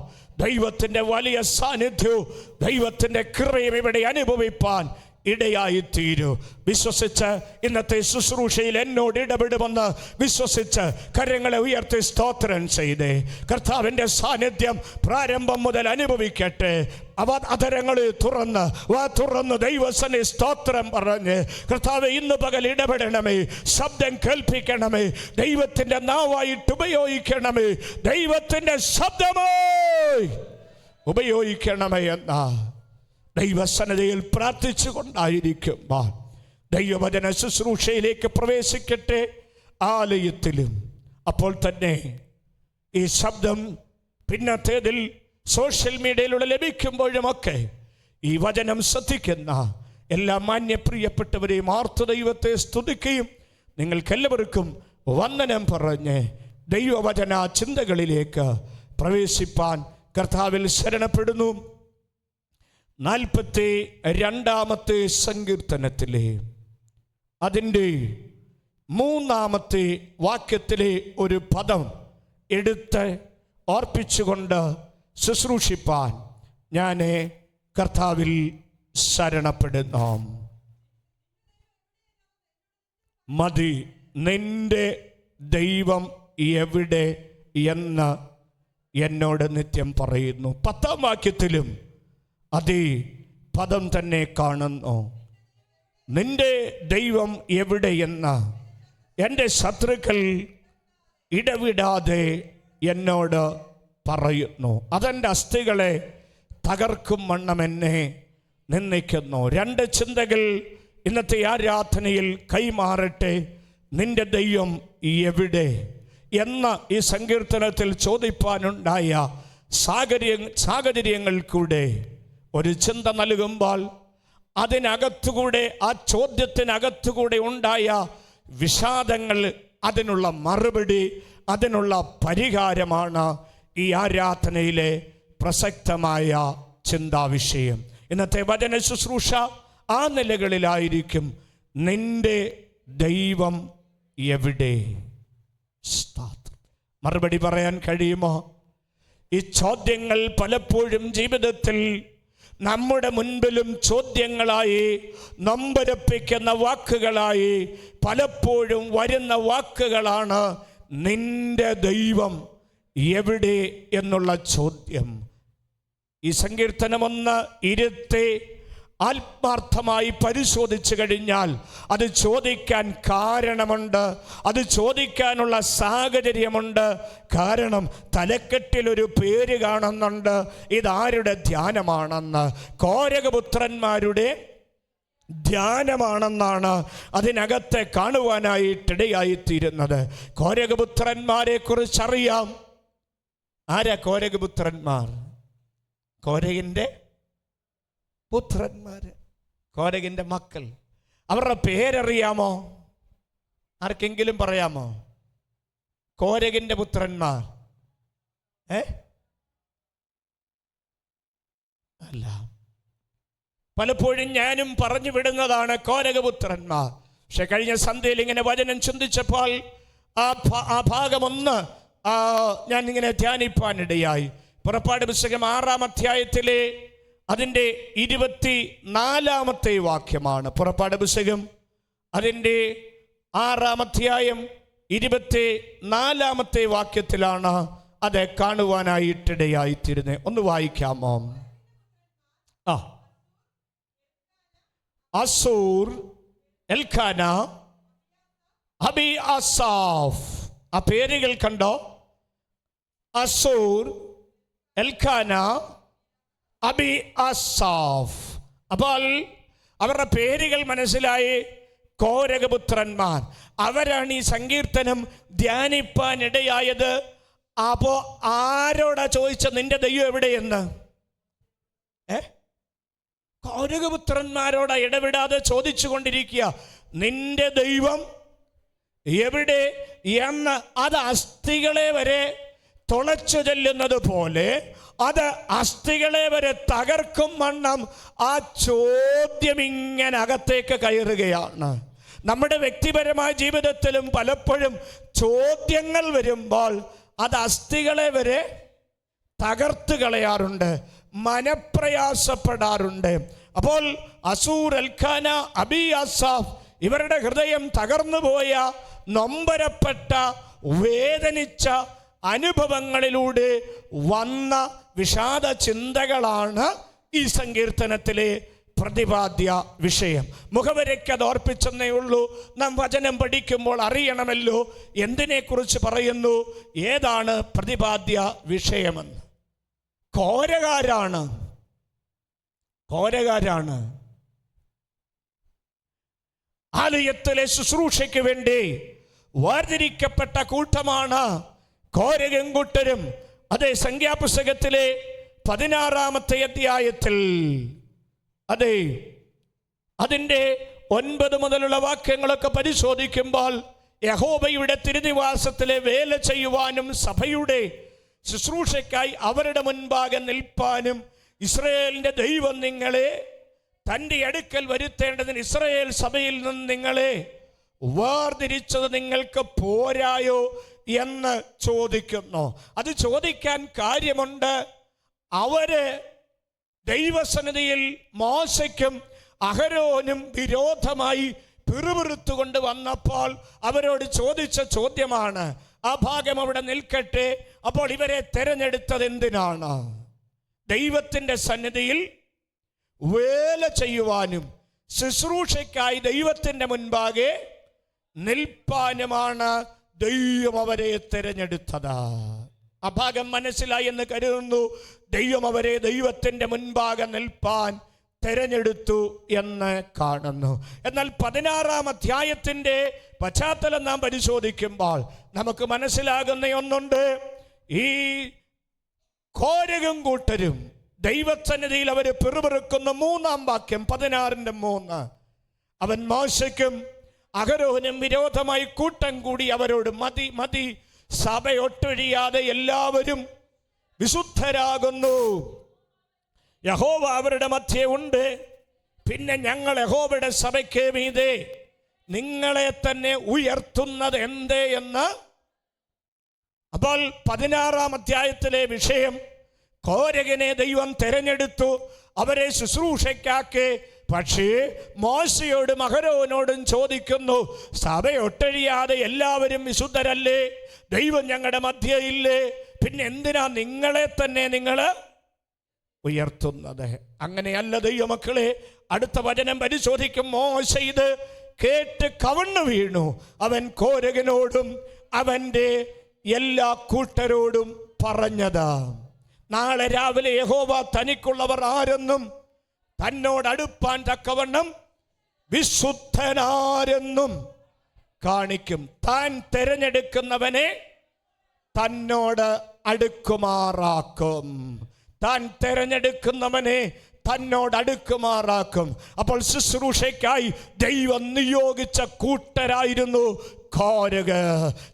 S1: ദൈവത്തിൻ്റെ വലിയ സാന്നിധ്യവും ദൈവത്തിൻ്റെ കൃപയും ഇവിടെ അനുഭവിപ്പാൻ ഇടയായിത്തീരൂ. വിശ്വസിച്ച് ഇന്നത്തെ ശുശ്രൂഷയിൽ എന്നോട് ഇടപെടുമെന്ന് വിശ്വസിച്ച് കരങ്ങളെ ഉയർത്തി സ്തോത്രം ചെയ്തേ. കർത്താവിൻ്റെ സാന്നിധ്യം പ്രാരംഭം മുതൽ അനുഭവിക്കട്ടെ. അധരങ്ങളിൽ തുറന്ന് ദൈവസന്നിധി സ്തോത്രം പറഞ്ഞ് കർത്താവേ, ഇന്ന് പകൽ ഇടപെടണമേ, ശബ്ദം കേൾപ്പിക്കണമേ, ദൈവത്തിൻ്റെ നാവായിട്ട് ഉപയോഗിക്കണമേ, ദൈവത്തിൻ്റെ ശബ്ദമായി ഉപയോഗിക്കണമേ എന്ന ദൈവസന്നിധിയിൽ പ്രാർത്ഥിച്ചു കൊണ്ടായിരിക്കുമ്പോൾ ദൈവവചന ശുശ്രൂഷയിലേക്ക് പ്രവേശിക്കട്ടെ. ആലയത്തിലും അപ്പോൾ തന്നെ ഈ ശബ്ദം പിന്നത്തേതിൽ സോഷ്യൽ മീഡിയയിലൂടെ ലഭിക്കുമ്പോഴുമൊക്കെ ഈ വചനം ശ്രദ്ധിക്കുന്ന എല്ലാ മാന്യപ്രിയപ്പെട്ടവരെയും ആർത്തു ദൈവത്തെ സ്തുതിക്കുകയും നിങ്ങൾക്കെല്ലാവർക്കും വന്ദനം പറഞ്ഞ് ദൈവവചന ചിന്തകളിലേക്ക് പ്രവേശിപ്പാൻ കർത്താവിൽ ശരണപ്പെടുന്നു. 42-ാമത്തെ സങ്കീർത്തനത്തിലെ അതിൻ്റെ 3-ാമത്തെ വാക്യത്തിലെ ഒരു പദം എടുത്ത് ഓർപ്പിച്ചുകൊണ്ട് ശുശ്രൂഷിപ്പാൻ ഞാൻ കർത്താവിൽ ശരണപ്പെടുന്നു. മതി നിന്റെ ദൈവം എവിടെ എന്ന് എന്നോട് നിത്യം പറയുന്നു. 10-ാം വാക്യത്തിലും അതേ പദം തന്നെ കാണുന്നു. നിന്റെ ദൈവം എവിടെയെന്ന് എൻ്റെ ശത്രുക്കൾ ഇടവിടാതെ എന്നോട് പറയുന്നു. അതെൻ്റെ അസ്ഥികളെ തകർക്കും വണ്ണം എന്നെ നിന്ദിക്കുന്നു. 2 ചിന്തകൾ ഇന്നത്തെ ആരാധനയിൽ കൈമാറട്ടെ. നിന്റെ ദൈവം എവിടെ എന്ന ഈ സങ്കീർത്തനത്തിൽ ചോദിപ്പാനുണ്ടായ സാഹചര്യങ്ങൾ കൂടെ ഒരു ചിന്ത നൽകുമ്പോൾ അതിനകത്തുകൂടെ, ആ ചോദ്യത്തിനകത്തുകൂടെ ഉണ്ടായ വിഷാദങ്ങൾ, അതിനുള്ള മറുപടി, അതിനുള്ള പരിഹാരമാണ് ഈ ആരാധനയിലെ പ്രസക്തമായ ചിന്താവിഷയം. ഇന്നത്തെ വചന ശുശ്രൂഷ ആ നിലകളിലായിരിക്കും. നിന്റെ ദൈവം എവിടെ? മറുപടി പറയാൻ കഴിയുമോ? ഈ ചോദ്യങ്ങൾ പലപ്പോഴും ജീവിതത്തിൽ നമ്മുടെ മുൻപിലും ചോദ്യങ്ങളായി, നൊമ്പരപ്പിക്കുന്ന വാക്കുകളായി പലപ്പോഴും വരുന്ന വാക്കുകളാണ് നിന്റെ ദൈവം എവിടെ എന്നുള്ള ചോദ്യം. ഈ സങ്കീർത്തനം 1 ആത്മാർത്ഥമായി പരിശോധിച്ചു കഴിഞ്ഞാൽ അത് ചോദിക്കാൻ കാരണമുണ്ട്, അത് ചോദിക്കാനുള്ള സാഹചര്യമുണ്ട്. കാരണം തലക്കെട്ടിലൊരു പേര് കാണുന്നുണ്ട്. ഇതാരുടെ ധ്യാനമാണെന്ന്? കോരകപുത്രന്മാരുടെ ധ്യാനമാണെന്നാണ് അതിനകത്തെ കാണുവാനായിട്ടിടയായിത്തീരുന്നത്. കോരകപുത്രന്മാരെ കുറിച്ചറിയാം. ആരാ കോരകപുത്രന്മാർ? കോരകിൻ്റെ പുത്രന്മാർ, കോരകിൻ്റെ മക്കൾ. അവരുടെ പേരറിയാമോ? ആർക്കെങ്കിലും പറയാമോ? കോരഹിന്റെ പുത്രന്മാർ അല്ല. പലപ്പോഴും ഞാനും പറഞ്ഞു വിടുന്നതാണ് കോരഹപുത്രന്മാർ. പക്ഷെ കഴിഞ്ഞ സന്ധ്യയിൽ ഇങ്ങനെ വചനം ചിന്തിച്ചപ്പോൾ ആ ഭാഗമൊന്ന് ഞാൻ ഇങ്ങനെ ധ്യാനിപ്പാനിടയായി. പുറപ്പാട് പുസ്തകം 6-ാം അധ്യായത്തിലെ അതിൻ്റെ 24-ാമത്തെ വാക്യമാണ്. പുറപ്പാട് പുസ്തകം അതിൻ്റെ 6-ാം അധ്യായം 24-ാമത്തെ വാക്യത്തിലാണ് അത് കാണുവാനായിട്ടിടയായിത്തീരുന്നത്. ഒന്ന് വായിക്കാമോ? Assir, Elkanah, Abiasaph. ആ പേരുകൾ കണ്ടോ? Assir, Elkanah, Abiasaph. അപ്പോൾ അവരുടെ പേരുകൾ മനസ്സിലായി. കോരഹപുത്രന്മാർ. അവരാണ് ഈ സങ്കീർത്തനം ധ്യാനിപ്പാനിടയായത്. അപ്പോ ആരോടാ ചോദിച്ച നിന്റെ ദൈവം എവിടെയെന്ന്? കോരഹപുത്രന്മാരോട് ഇടപെടാതെ ചോദിച്ചു കൊണ്ടിരിക്കുക, നിന്റെ ദൈവം എവിടെ എന്ന്. അത് അസ്ഥികളെ വരെ തുളച്ചു ചെല്ലുന്നത് പോലെ, അത് അസ്ഥികളെ വരെ തകർക്കും വണ്ണം ആ ചോദ്യം ഇങ്ങനെ അകത്തേക്ക് കയറുകയാണ്. നമ്മുടെ വ്യക്തിപരമായ ജീവിതത്തിലും പലപ്പോഴും ചോദ്യങ്ങൾ വരുമ്പോൾ അത് അസ്ഥികളെ വരെ തകർത്ത് കളയാറുണ്ട്, മനപ്രയാസപ്പെടാറുണ്ട്. അപ്പോൾ അസൂർ, എൽക്കാന, അബി അസാഫ് ഇവരുടെ ഹൃദയം തകർന്നു പോയ, നൊമ്പരപ്പെട്ട, വേദനിച്ച അനുഭവങ്ങളിലൂടെ വന്ന വിഷാദ ചിന്തകളാണ് ഈ സങ്കീർത്തനത്തിലെ പ്രതിപാദ്യ വിഷയം. മുഖവരയ്ക്ക് അത് ഓർപ്പിച്ചെന്നേ ഉള്ളൂ. നാം വചനം പഠിക്കുമ്പോൾ അറിയണമല്ലോ എന്തിനെക്കുറിച്ച് പറയുന്നു, ഏതാണ് പ്രതിപാദ്യ വിഷയമെന്ന്. കോരകാരാണ്. ആലയത്തിലെ ശുശ്രൂഷയ്ക്ക് വേണ്ടി വേർതിരിക്കപ്പെട്ട കൂട്ടമാണ് കോരഹും കൂട്ടരും. അതേ, സംഖ്യാപുസ്തകത്തിലെ 16-ാമത്തെ അധ്യായത്തിൽ അതെ അതിൻ്റെ 9 മുതലുള്ള വാക്യങ്ങളൊക്കെ പരിശോധിക്കുമ്പോൾ യഹോവയുടെ തിരുനിവാസത്തിലെ വേല ചെയ്യുവാനും സഭയുടെ ശുശ്രൂഷയ്ക്കായി അവരുടെ മുൻപാകെ നിൽപ്പാനും ഇസ്രായേലിൻ്റെ ദൈവം നിങ്ങളെ തൻ്റെ അടുക്കൽ വരുത്തേണ്ടതിന് ഇസ്രായേൽ സഭയിൽ നിന്ന് നിങ്ങളെ വേർതിരിച്ചത് നിങ്ങൾക്ക് പോരായോ എന്ന് ചോദിക്കുന്നു. അത് ചോദിക്കാൻ കാര്യമുണ്ട്. അവര് ദൈവസന്നിധിയിൽ മോശയ്ക്കും അഹരോനും വിരോധമായി പിറുപിറുത്തുകൊണ്ട് വന്നപ്പോൾ അവരോട് ചോദിച്ച ചോദ്യമാണ്. ആ ഭാഗം അവിടെ നിൽക്കട്ടെ. അപ്പോൾ ഇവരെ തെരഞ്ഞെടുത്തത് എന്തിനാണ്? ദൈവത്തിൻ്റെ സന്നിധിയിൽ വേല ചെയ്യുവാനും ശുശ്രൂഷയ്ക്കായി ദൈവത്തിൻ്റെ മുൻപാകെ നിൽപ്പാനുമാണ് ദൈവം അവരെ തിരഞ്ഞെടുത്തത്. ആ ഭാഗം മനസ്സിലായി എന്ന് കരുതുന്നു. ദൈവം അവരെ ദൈവത്തിൻ്റെ മുൻപാകെ നിൽപ്പാൻ തിരഞ്ഞെടുത്തു എന്ന് കാണുന്നു. എന്നാൽ 16-ാം അധ്യായത്തിൻ്റെ പശ്ചാത്തലം നാം പരിശോധിക്കുമ്പോൾ നമുക്ക് മനസ്സിലാകുന്ന ഒന്നുണ്ട്. ഈ കോരഹും കൂട്ടരും ദൈവസന്നിധിയിൽ അവർ പിറുപിറുക്കുന്ന 3-ാം വാക്യം 16-3. അവൻ മോശയ്ക്കും അഹരോനും വിരോധമായി കൂട്ടം കൂടി അവരോട്, മതി മതി, സഭയൊട്ടൊഴിയാതെ എല്ലാവരും വിശുദ്ധരാകുന്നു. യഹോവ അവരുടെ മധ്യേ ഉണ്ട്. പിന്നെ ഞങ്ങൾ യഹോവയുടെ സഭയ്ക്ക് മീതെ നിങ്ങളെ തന്നെ ഉയർത്തുന്നത് എന്തേ എന്ന്. അപ്പോൾ 16-ാം അധ്യായത്തിലെ വിഷയം, കോരഹനെ ദൈവം തെരഞ്ഞെടുത്തു, അവരെ ശുശ്രൂഷയ്ക്കാക്കി. പക്ഷേ മോശയോടും അഹരോനോടും ചോദിക്കുന്നു, സഭയൊട്ടഴിയാതെ എല്ലാവരും വിശുദ്ധരല്ലേ? ദൈവം ഞങ്ങളുടെ മധ്യയില്ലേ? പിന്നെ എന്തിനാ നിങ്ങളെ തന്നെ നിങ്ങൾ ഉയർത്തുന്നത്? അങ്ങനെയല്ല ദൈവമക്കളെ. അടുത്ത വചനം പരിശോധിക്കും. മോശ ഇത് കേട്ട് കവണ്ണു വീണു. അവൻ കോരഹനോടും അവൻ്റെ എല്ലാ കൂട്ടരോടും പറഞ്ഞത്, നാളെ രാവിലെ യഹോവ തനിക്കുള്ളവർ ആരെന്നും തന്നോടടുപ്പാൻ തക്കവണ്ണം വിശുദ്ധനാരെന്നും കാണിക്കും. താൻ തിരഞ്ഞെടുക്കുന്നവനെ തന്നോട് അടുക്കുമാറാക്കും. താൻ തിരഞ്ഞെടുക്കുന്നവനെ തന്നോടടുക്കുമാറാക്കും. അപ്പോൾ ശുശ്രൂഷയ്ക്കായി ദൈവം നിയോഗിച്ച കൂട്ടരായിരുന്നു കോരഗ്.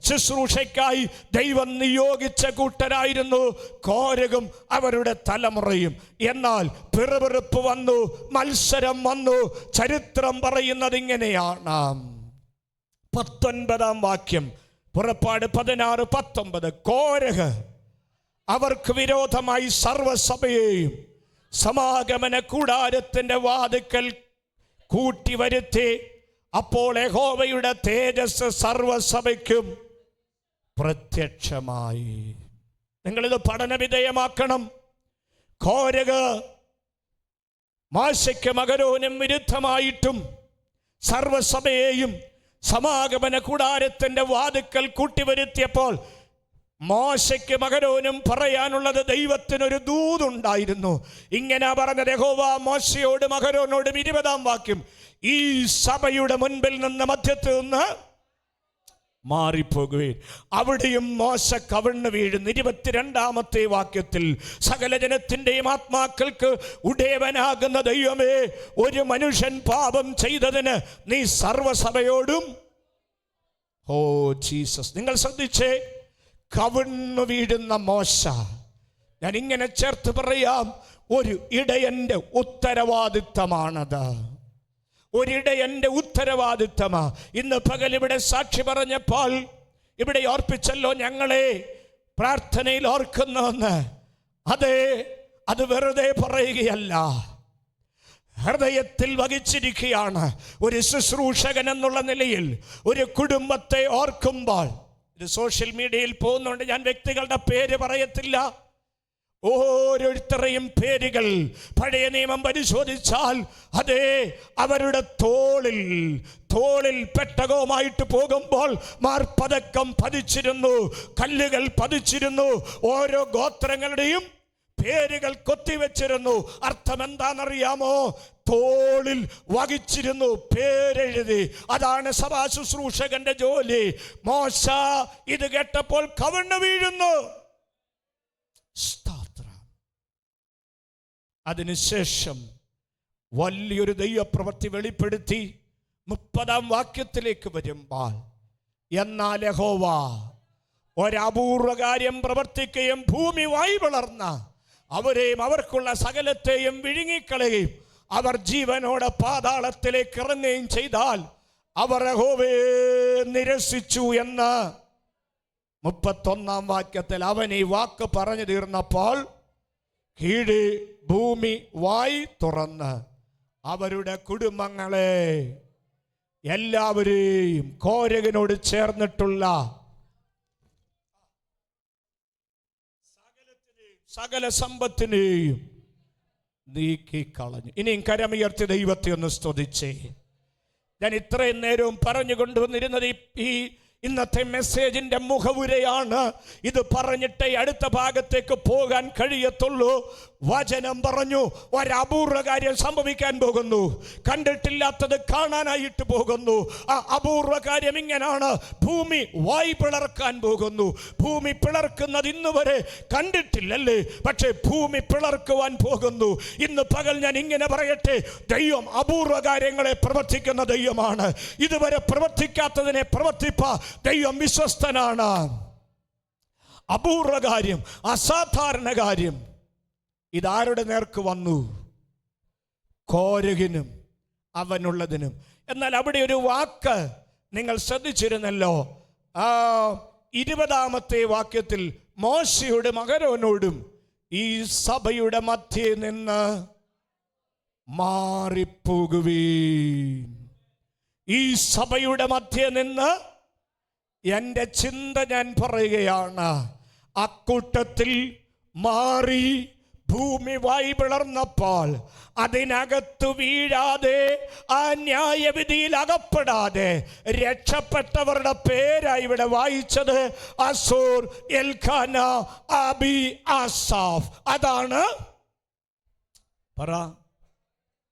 S1: ശുശ്രൂഷയ്ക്കായി ദൈവം നിയോഗിച്ച കൂട്ടരായിരുന്നു കോരഗും അവരുടെ തലമുറയും. എന്നാൽ പിറുപിറുപ്പ് വന്നു, മത്സരം വന്നു. ചരിത്രം പറയുന്നത് ഇങ്ങനെയാണ്. 19 വാക്യം, പുറപ്പാട് 16:19. കോരഗ് അവർക്ക് വിരോധമായി സർവ്വസഭയെയും സമാഗമന കൂടാരത്തിന്റെ വാതിക്കൽ കൂട്ടിവരുത്തി. അപ്പോൾ യഹോവയുടെ തേജസ് സർവ്വസഭയ്ക്കും പ്രത്യക്ഷമായി. നിങ്ങളിത് പഠനവിധേയമാക്കണം. കോരഗ് മോശയ്ക്കും അഹരോനും വിരുദ്ധമായിട്ടും സർവ്വസഭയെയും സമാഗമന കൂടാരത്തിന്റെ വാതിക്കൽ കൂട്ടിവരുത്തിയപ്പോൾ മോശയ്ക്കും അഹരോനും പറയാനുള്ളത് ദൈവത്തിനൊരു ദൂതുണ്ടായിരുന്നു. ഇങ്ങനെ പറഞ്ഞത് യഹോവ മോശയോടും അഹരോനോടും 20 വാക്യം, ഈ സഭയുടെ മുൻപിൽ നിന്ന് മധ്യത്തിൽ നിന്ന് മാറിപ്പോകുകയും. അവിടെയും മോശ കവിണ്ണു വീഴുന്നു. 22 വാക്യത്തിൽ, സകല ജനത്തിൻ്റെയും ആത്മാക്കൾക്ക് ഉടയവനാകുന്ന ദൈവമേ, ഒരു മനുഷ്യൻ പാപം ചെയ്തതിന് നീ സർവ്വസഭയോടും. ഓ ജീസസ്, നിങ്ങൾ ശ്രദ്ധിച്ചേ, കവിണ്ണു വീഴുന്ന മോശ. ഞാൻ ഇങ്ങനെ ചേർത്ത് പറയാം, ഒരു ഇടയന്റെ ഉത്തരവാദിത്തമാണത്. ഒരിടയന്റെ ഉത്തരവാദിത്തമാ. ഇന്ന് പകൽ ഇവിടെ സാക്ഷി പറഞ്ഞപ്പോൾ ഇവിടെ ഓർപ്പിച്ചല്ലോ ഞങ്ങളെ പ്രാർത്ഥനയിൽ ഓർക്കുന്നുവെന്ന്. അതെ, അത് വെറുതെ പറയുകയല്ല, ഹൃദയത്തിൽ വഹിച്ചിരിക്കുകയാണ്. ഒരു ശുശ്രൂഷകൻ എന്നുള്ള നിലയിൽ ഒരു കുടുംബത്തെ ഓർക്കുമ്പോൾ, ഇത് സോഷ്യൽ മീഡിയയിൽ പോകുന്നുണ്ട്, ഞാൻ വ്യക്തികളുടെ പേര് പറയത്തില്ല, ഓരോരുത്തരെയും പേരുകൾ പഴയ നിയമം പരിശോധിച്ചാൽ അതെ, അവരുടെ തോളിൽ പെട്ടകവുമായിട്ട് പോകുമ്പോൾ മാർപ്പതക്കം പതിച്ചിരുന്നു, കല്ലുകൾ പതിച്ചിരുന്നു, ഓരോ ഗോത്രങ്ങളുടെയും പേരുകൾ കൊത്തിവെച്ചിരുന്നു. അർത്ഥം എന്താണെന്നറിയാമോ? തോളിൽ വഹിച്ചിരുന്നു, പേരെഴുതി. അതാണ് സഭാ ശുശ്രൂഷകന്റെ ജോലി. മോശ ഇത് കേട്ടപ്പോൾ കവിണ്ണു വീഴുന്നു. അതിനുശേഷം വലിയൊരു ദൈവപ്രവൃത്തി വെളിപ്പെടുത്തി. 30 വാക്യത്തിലേക്ക് വരുമ്പോൾ, എന്നാൽ യഹോവ ഒരപൂർവ കാര്യം പ്രവർത്തിക്കുകയും ഭൂമി വായി വളർന്ന അവരെയും അവർക്കുള്ള സകലത്തെയും വിഴുങ്ങിക്കളയുകയും അവർ ജീവനോടെ പാതാളത്തിലേക്ക് ഇറങ്ങുകയും ചെയ്താൽ അവർ യഹോവയെ നിരസിച്ചു എന്ന് 31 വാക്യത്തിൽ അവൻ ഈ വാക്ക് പറഞ്ഞു തീർന്നപ്പോൾ കീഴ് ഭൂമി വായി തുറന്ന് അവരുടെ കുടുംബങ്ങളെ എല്ലാവരെയും കോരഗിനോട് ചേർന്നിട്ടുള്ള സകല സമ്പത്തിനെയും നീക്കിക്കളഞ്ഞു. ഇനിയും കരമുയർത്തി ദൈവത്തെ ഒന്ന് സ്തുതിച്ചേ. ഞാൻ ഇത്രയും നേരവും പറഞ്ഞു കൊണ്ടുവന്നിരുന്നത് ഈ ഇന്നത്തെ മെസ്സേജിന്റെ മുഖവുരയാണ്. ഇത് പറഞ്ഞിട്ടേ അടുത്ത ഭാഗത്തേക്ക് പോകാൻ കഴിയത്തുള്ളൂ. വചനം പറഞ്ഞു, ഒരപൂർവ കാര്യം സംഭവിക്കാൻ പോകുന്നു, കണ്ടിട്ടില്ലാത്തത് കാണാനായിട്ട് പോകുന്നു. ആ അപൂർവ കാര്യം ഇങ്ങനാണ്, ഭൂമി വായി പിളർക്കാൻ പോകുന്നു. ഭൂമി പിളർക്കുന്നത് ഇന്ന് വരെ കണ്ടിട്ടില്ലല്ലേ, പക്ഷേ ഭൂമി പിളർക്കുവാൻ പോകുന്നു. ഇന്ന് പകൽ ഞാൻ ഇങ്ങനെ പറയട്ടെ, ദൈവം അപൂർവ കാര്യങ്ങളെ പ്രവർത്തിക്കുന്ന ദൈവമാണ്. ഇതുവരെ പ്രവർത്തിക്കാത്തതിനെ പ്രവർത്തിപ്പാ ദൈവം വിശ്വസ്തനാണ്. അപൂർവ കാര്യം, അസാധാരണ കാര്യം ഇതാരുടെ നേർക്ക് വന്നു? കോരഗിനും അവനുള്ളതിനും. എന്നാൽ അവിടെ ഒരു വാക്ക് നിങ്ങൾ ശ്രദ്ധിച്ചിരുന്നല്ലോ. 20 വാക്യത്തിൽ മോശയുടെ അഹരോനോടും ഈ സഭയുടെ മധ്യേ നിന്ന് മാറിപ്പോകുവീൻ. ഈ സഭയുടെ മധ്യേ നിന്ന് എൻ്റെ ചിന്ത ഞാൻ പറയുകയാണ്, അക്കൂട്ടത്തിൽ മാറി ഭൂമി വായി പിളർന്നപ്പോൾ അതിനകത്ത് വീഴാതെ ആ ന്യായവിധിയിൽ അകപ്പെടാതെ രക്ഷപ്പെട്ടവരുടെ പേരായി ഇവിടെ വായിച്ചത് അസൂർ, എൽഖാന, അബി, ആസാഫ്.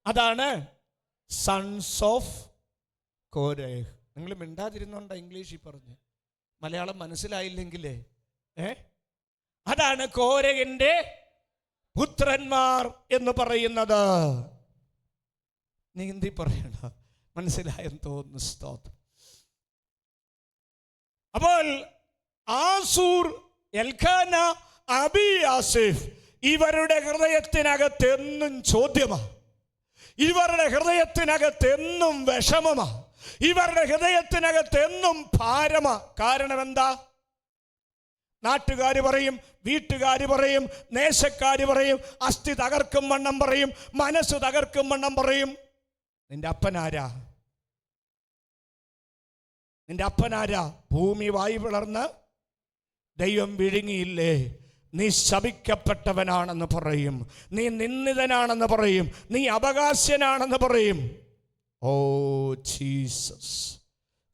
S1: അതാണ് സൺസ് ഓഫ് കോരഹ്. നിങ്ങൾ മിണ്ടാതിരുന്നോണ്ടാ ഇംഗ്ലീഷിൽ പറഞ്ഞു, മലയാളം മനസ്സിലായില്ലെങ്കിലേ. അതാണ് കോരഹിന്റെ പുത്രന്മാർ എന്ന് പറയുന്നത് നീന്തി പറയണ മനസ്സിലായെന്ന് തോന്നുന്നു. സ്തോത്രം. അപ്പോൾ ആസൂർ, എൽക്കാന, അബിയാസേഫ് ഇവരുടെ ഹൃദയത്തിനകത്ത് എന്നും ചോദ്യമാണ്. ഇവരുടെ ഹൃദയത്തിനകത്ത് എന്നും വിഷമമാണ്. ഇവരുടെ ഹൃദയത്തിനകത്ത് എന്നും ഭാരമാണ്. കാരണം എന്താ? നാട്ടുകാർ പറയും, വീട്ടുകാർ പറയും, ദേശക്കാർ പറയും, അസ്ഥി തകർക്കും വണ്ണം പറയും, മനസ്സ് തകർക്കും വണ്ണം പറയും. നിന്റെ അപ്പനാരാ? നിന്റെ അപ്പനാരാ? ഭൂമി വായു പിളർന്ന് ദൈവം വിഴുങ്ങിയില്ലേ? നീ ശപിക്കപ്പെട്ടവനാണെന്ന് പറയും, നീ നിന്ദിതനാണെന്ന് പറയും, നീ അവകാശനാണെന്ന് പറയും. ഓ ജീസസ്,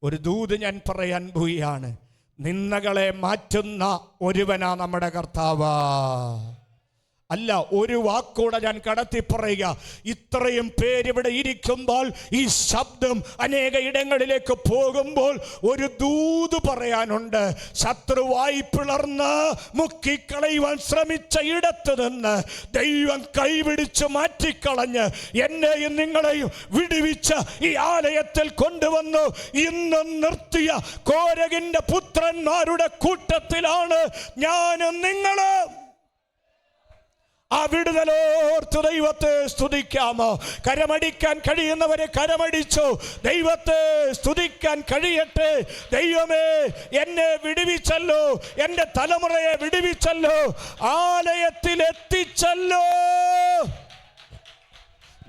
S1: ഒരു ദൂത് ഞാൻ പറയാൻ പോവുകയാണ്. നിന്ദകളെ മാറ്റുന്ന ഒരുവനാ നമ്മുടെ കർത്താവ്. അല്ല, ഒരു വാക്കൂടെ ഞാൻ കടത്തി പറയുക. ഇത്രയും പേരിവിടെ ഇരിക്കുമ്പോൾ, ഈ ശബ്ദം അനേക ഇടങ്ങളിലേക്ക് പോകുമ്പോൾ ഒരു ദൂത് പറയാനുണ്ട്. ശത്രുവായി പിളർന്ന് മുക്കിക്കളയുവാൻ ശ്രമിച്ച ഇടത്ത് നിന്ന് ദൈവം കൈപിടിച്ച് മാറ്റിക്കളഞ്ഞ് എന്നെയും നിങ്ങളെയും വിടുവിച്ച് ഈ ആലയത്തിൽ കൊണ്ടുവന്നു ഇന്നും നിർത്തിയ കോരഹിന്റെ പുത്രന്മാരുടെ കൂട്ടത്തിലാണ് ഞാനും നിങ്ങളും. ആ വിടുതലോർത്ത് ദൈവത്തെ സ്തുതിക്കാമോ? കരമടിക്കാൻ കഴിയുന്നവരെ കരമടിച്ചോ. ദൈവത്തെ സ്തുതിക്കാൻ കഴിയട്ടെ. ദൈവമേ, എന്നെ വിടുവിച്ചല്ലോ, എൻ്റെ തലമുറയെ വിടുവിച്ചല്ലോ, ആലയത്തിൽ എത്തിച്ചല്ലോ,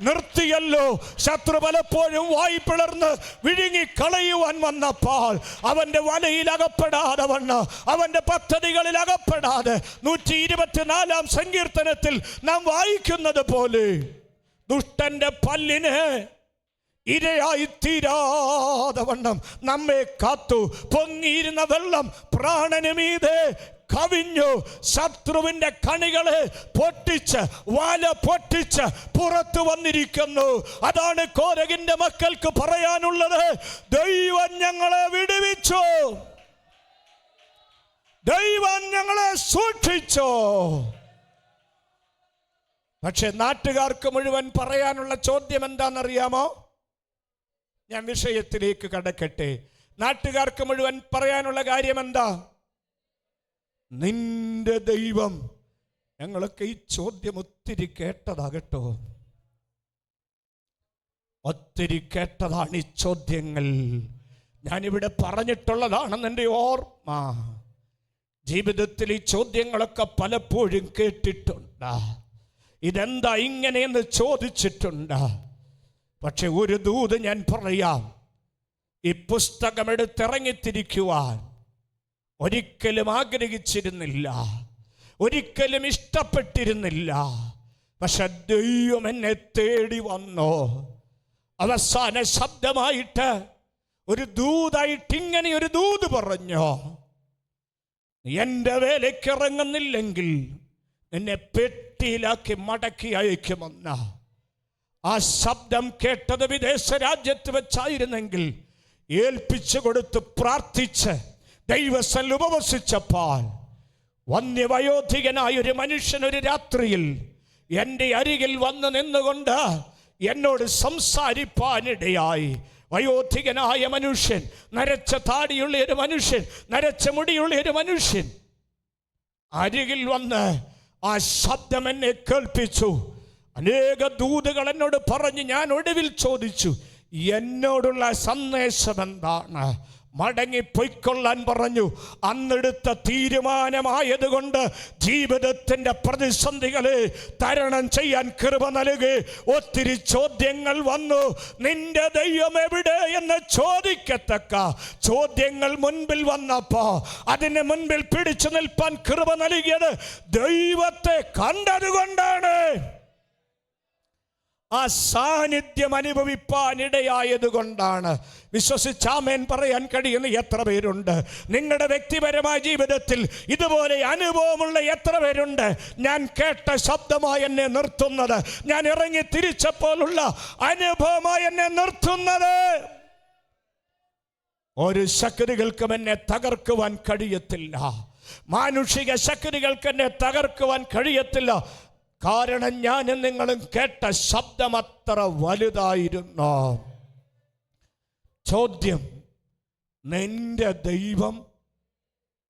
S1: നിർത്തിയല്ലോ. ശത്രു പലപ്പോഴും വായി പിളർന്ന് വിഴുങ്ങിക്കളയുവാൻ വന്നപ്പോൾ അവന്റെ വലയിൽ അകപ്പെടാതെ വണ്ണം, അവന്റെ പദ്ധതികളിൽ അകപ്പെടാതെ 124 സങ്കീർത്തനത്തിൽ നാം വായിക്കുന്നത് പോലെ ദുഷ്ടന്റെ പല്ലിന് ഇരയായി തീരാതെ വണ്ണം നമ്മെ കാത്തു. പൊങ്ങിയിരുന്ന വെള്ളം പ്രാണനുമീതെ കവിഞ്ഞു. ശത്രുവിന്റെ കണികളെ പൊട്ടിച്ച്, വല പൊട്ടിച്ച് പുറത്തു വന്നിരിക്കുന്നു. അതാണ് കോരഹിന്റെ മക്കൾക്ക് പറയാനുള്ളത്. ദൈവം ഞങ്ങളെ വിടുവിച്ചു, ദൈവം ഞങ്ങളെ സൂക്ഷിച്ചു. പക്ഷെ നാട്ടുകാർക്ക് മുഴുവൻ പറയാനുള്ള ചോദ്യം എന്താണെന്നറിയാമോ? ഞാൻ വിഷയത്തിലേക്ക് കടക്കട്ടെ. നാട്ടുകാർക്ക് മുഴുവൻ പറയാനുള്ള കാര്യം എന്താ? നിന്റെ ദൈവം. ഞങ്ങളൊക്കെ ഈ ചോദ്യം ഒത്തിരി കേട്ടതാകട്ടോ, ഒത്തിരി കേട്ടതാണ് ഈ ചോദ്യങ്ങൾ. ഞാനിവിടെ പറഞ്ഞിട്ടുള്ളതാണെന്ന് എൻ്റെ ഓർമ്മ. ജീവിതത്തിൽ ഈ ചോദ്യങ്ങളൊക്കെ പലപ്പോഴും കേട്ടിട്ടുണ്ട്. ഇതെന്താ ഇങ്ങനെയെന്ന് ചോദിച്ചിട്ടുണ്ട്. പക്ഷെ ഒരു ദൂത് ഞാൻ പറയാം. ഈ പുസ്തകം എടുത്തിറങ്ങിത്തിരിക്കുവാൻ ഒരിക്കലും ആഗ്രഹിച്ചിരുന്നില്ല, ഒരിക്കലും ഇഷ്ടപ്പെട്ടിരുന്നില്ല. പക്ഷെ ദൈവം എന്നെ തേടി വന്നു. അവസാന ശബ്ദമായിട്ട് ഒരു ദൂതായിട്ട് ഇങ്ങനെ ഒരു ദൂത് പറഞ്ഞു: എൻ്റെ വേലയ്ക്ക് ഇറങ്ങുന്നില്ലെങ്കിൽ എന്നെ പെട്ടിയിലാക്കി മടക്കി അയക്കുമെന്ന്. ആ ശബ്ദം കേട്ടത് വിദേശ രാജ്യത്ത് വെച്ചായിരുന്നെങ്കിൽ ഏൽപ്പിച്ചു കൊടുത്ത് പ്രാർത്ഥിച്ച് ദൈവസൽ ഉപവസിച്ചപ്പോൾ വന്യവയോധികനായ ഒരു മനുഷ്യൻ ഒരു രാത്രിയിൽ എൻ്റെ അരികിൽ വന്ന് നിന്നുകൊണ്ട് എന്നോട് സംസാരിപ്പാനിടയായി. വയോധികനായ മനുഷ്യൻ, നരച്ച താടിയുള്ള ഒരു മനുഷ്യൻ, നരച്ച മുടിയുള്ള ഒരു മനുഷ്യൻ അരികിൽ വന്ന് ആ ശബ്ദം എന്നെ കേൾപ്പിച്ചു. അനേക ദൂതുകൾ എന്നോട് പറഞ്ഞ് ഞാൻ ഒടുവിൽ ചോദിച്ചു, എന്നോടുള്ള സന്ദേശം എന്താണ്? മടങ്ങിപ്പൊയ്ക്കൊള്ളാൻ പറഞ്ഞു. അന്നെടുത്ത തീരുമാനമായതുകൊണ്ട് ജീവിതത്തിൻ്റെ പ്രതിസന്ധികളെ തരണം ചെയ്യാൻ കൃപ നൽകി. ഒത്തിരി ചോദ്യങ്ങൾ വന്നു. നിന്റെ ദൈവം എവിടെ എന്ന് ചോദിക്കത്തക്ക ചോദ്യങ്ങൾ മുൻപിൽ വന്നപ്പോൾ അതിന് മുൻപിൽ പിടിച്ചു നിൽപ്പാൻ കൃപ നൽകിയത് ദൈവത്തെ കണ്ടതുകൊണ്ടാണ്. ആ സാന്നിധ്യം അനുഭവിപ്പാനിടയായത് കൊണ്ടാണ്. വിശ്വസിച്ചാമേൻ പറയാൻ കഴിയുന്ന എത്ര പേരുണ്ട്? നിങ്ങളുടെ വ്യക്തിപരമായ ജീവിതത്തിൽ ഇതുപോലെ അനുഭവമുള്ള എത്ര പേരുണ്ട്? ഞാൻ കേട്ട ശബ്ദമായി എന്നെ നിർത്തുന്നത്, ഞാൻ ഇറങ്ങി തിരിച്ചപ്പോഴുള്ള അനുഭവമായി എന്നെ നിർത്തുന്നത്. ഒരു ശക്തികൾക്കും എന്നെ തകർക്കുവാൻ കഴിയത്തില്ല. മാനുഷിക ശക്തികൾക്ക് എന്നെ തകർക്കുവാൻ കഴിയത്തില്ല. കാരണം ഞാനും നിങ്ങളും കേട്ട ശബ്ദം അത്ര വലുതായിരുന്നു. ചോദ്യം, നിന്റെ ദൈവം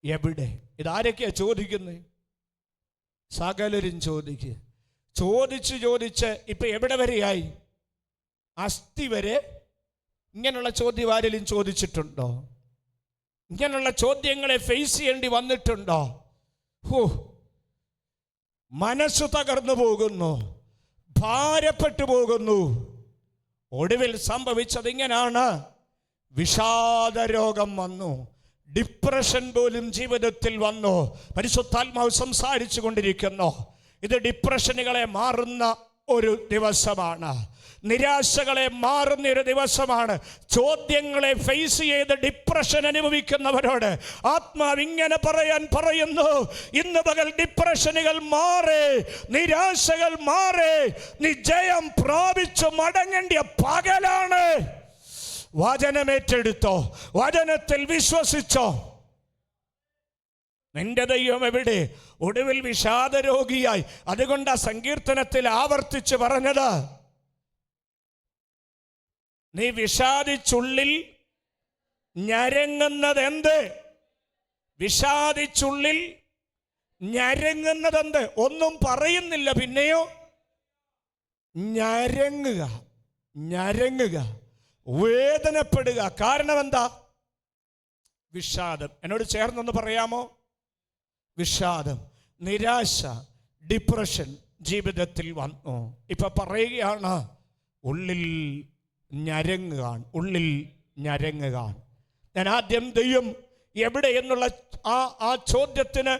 S1: എവിടെ? ഇതാരൊക്കെയാ ചോദിക്കുന്നത്? സകലരും ചോദിക്കുക. ചോദിച്ച് ഇപ്പൊ എവിടെ വരെയായി? അസ്ഥി വരെ ഇങ്ങനെയുള്ള ചോദ്യം ആരെങ്കിലും ചോദിച്ചിട്ടുണ്ടോ? ഇങ്ങനെയുള്ള ചോദ്യങ്ങളെ ഫേസ് ചെയ്യേണ്ടി വന്നിട്ടുണ്ടോ? മനസ്സ് തകർന്നു പോകുന്നു, ഭാരപ്പെട്ടു പോകുന്നു. ഒടുവിൽ സംഭവിച്ചത് ഇങ്ങനാണ്. വിഷാദ രോഗം വന്നു, ഡിപ്രഷൻ പോലും ജീവിതത്തിൽ വന്നു. പരിശുദ്ധാത്മാവ് സംസാരിച്ചു കൊണ്ടിരിക്കുന്നു. ഇത് ഡിപ്രഷനുകളെ മാറുന്ന ഒരു ദിവസമാണ്, നിരാശകളെ മാറുന്ന ഒരു ദിവസമാണ്. ചോദ്യങ്ങളെ ഫേസ് ചെയ്ത് ഡിപ്രഷൻ അനുഭവിക്കുന്നവരോട് ആത്മാവ് ഇങ്ങനെ പറയുന്നു, ഇന്ന് പകൽ ഡിപ്രഷനുകൾ മാറി, നിരാശകൾ മാറി, നീ ജയം പ്രാപിച്ചു മടങ്ങേണ്ടിയ പകലാണ്. വചനമേറ്റെടുത്തോ, വചനത്തിൽ വിശ്വസിച്ചോ. നിന്റെ ദൈവം എവിടെ? ഒടുവിൽ വിഷാദരോഗിയായി. അതുകൊണ്ട് ആ സങ്കീർത്തനത്തിൽ ആവർത്തിച്ച് പറഞ്ഞത്, നീ വിഷാദിച്ചുള്ളിൽ ഞരങ്ങുന്നത് എന്ത്? വിഷാദിച്ചുള്ളിൽ ഞരങ്ങുന്നത് എന്ത്? ഒന്നും പറയുന്നില്ല, പിന്നെയോ ഞരങ്ങുക, വേദനപ്പെടുക. കാരണം എന്താ? വിഷാദം. എന്നോട് ചേർന്നൊന്ന് പറയാമോ? വിഷാദം, നിരാശ, ഡിപ്രഷൻ ജീവിതത്തിൽ വന്നു. ഇപ്പൊ പറയുകയാണ്, ഉള്ളിൽ ഞരങ്ങുക. ഞാൻ ആദ്യം ദൈവം എവിടെ എന്നുള്ള ആ ചോദ്യത്തിന്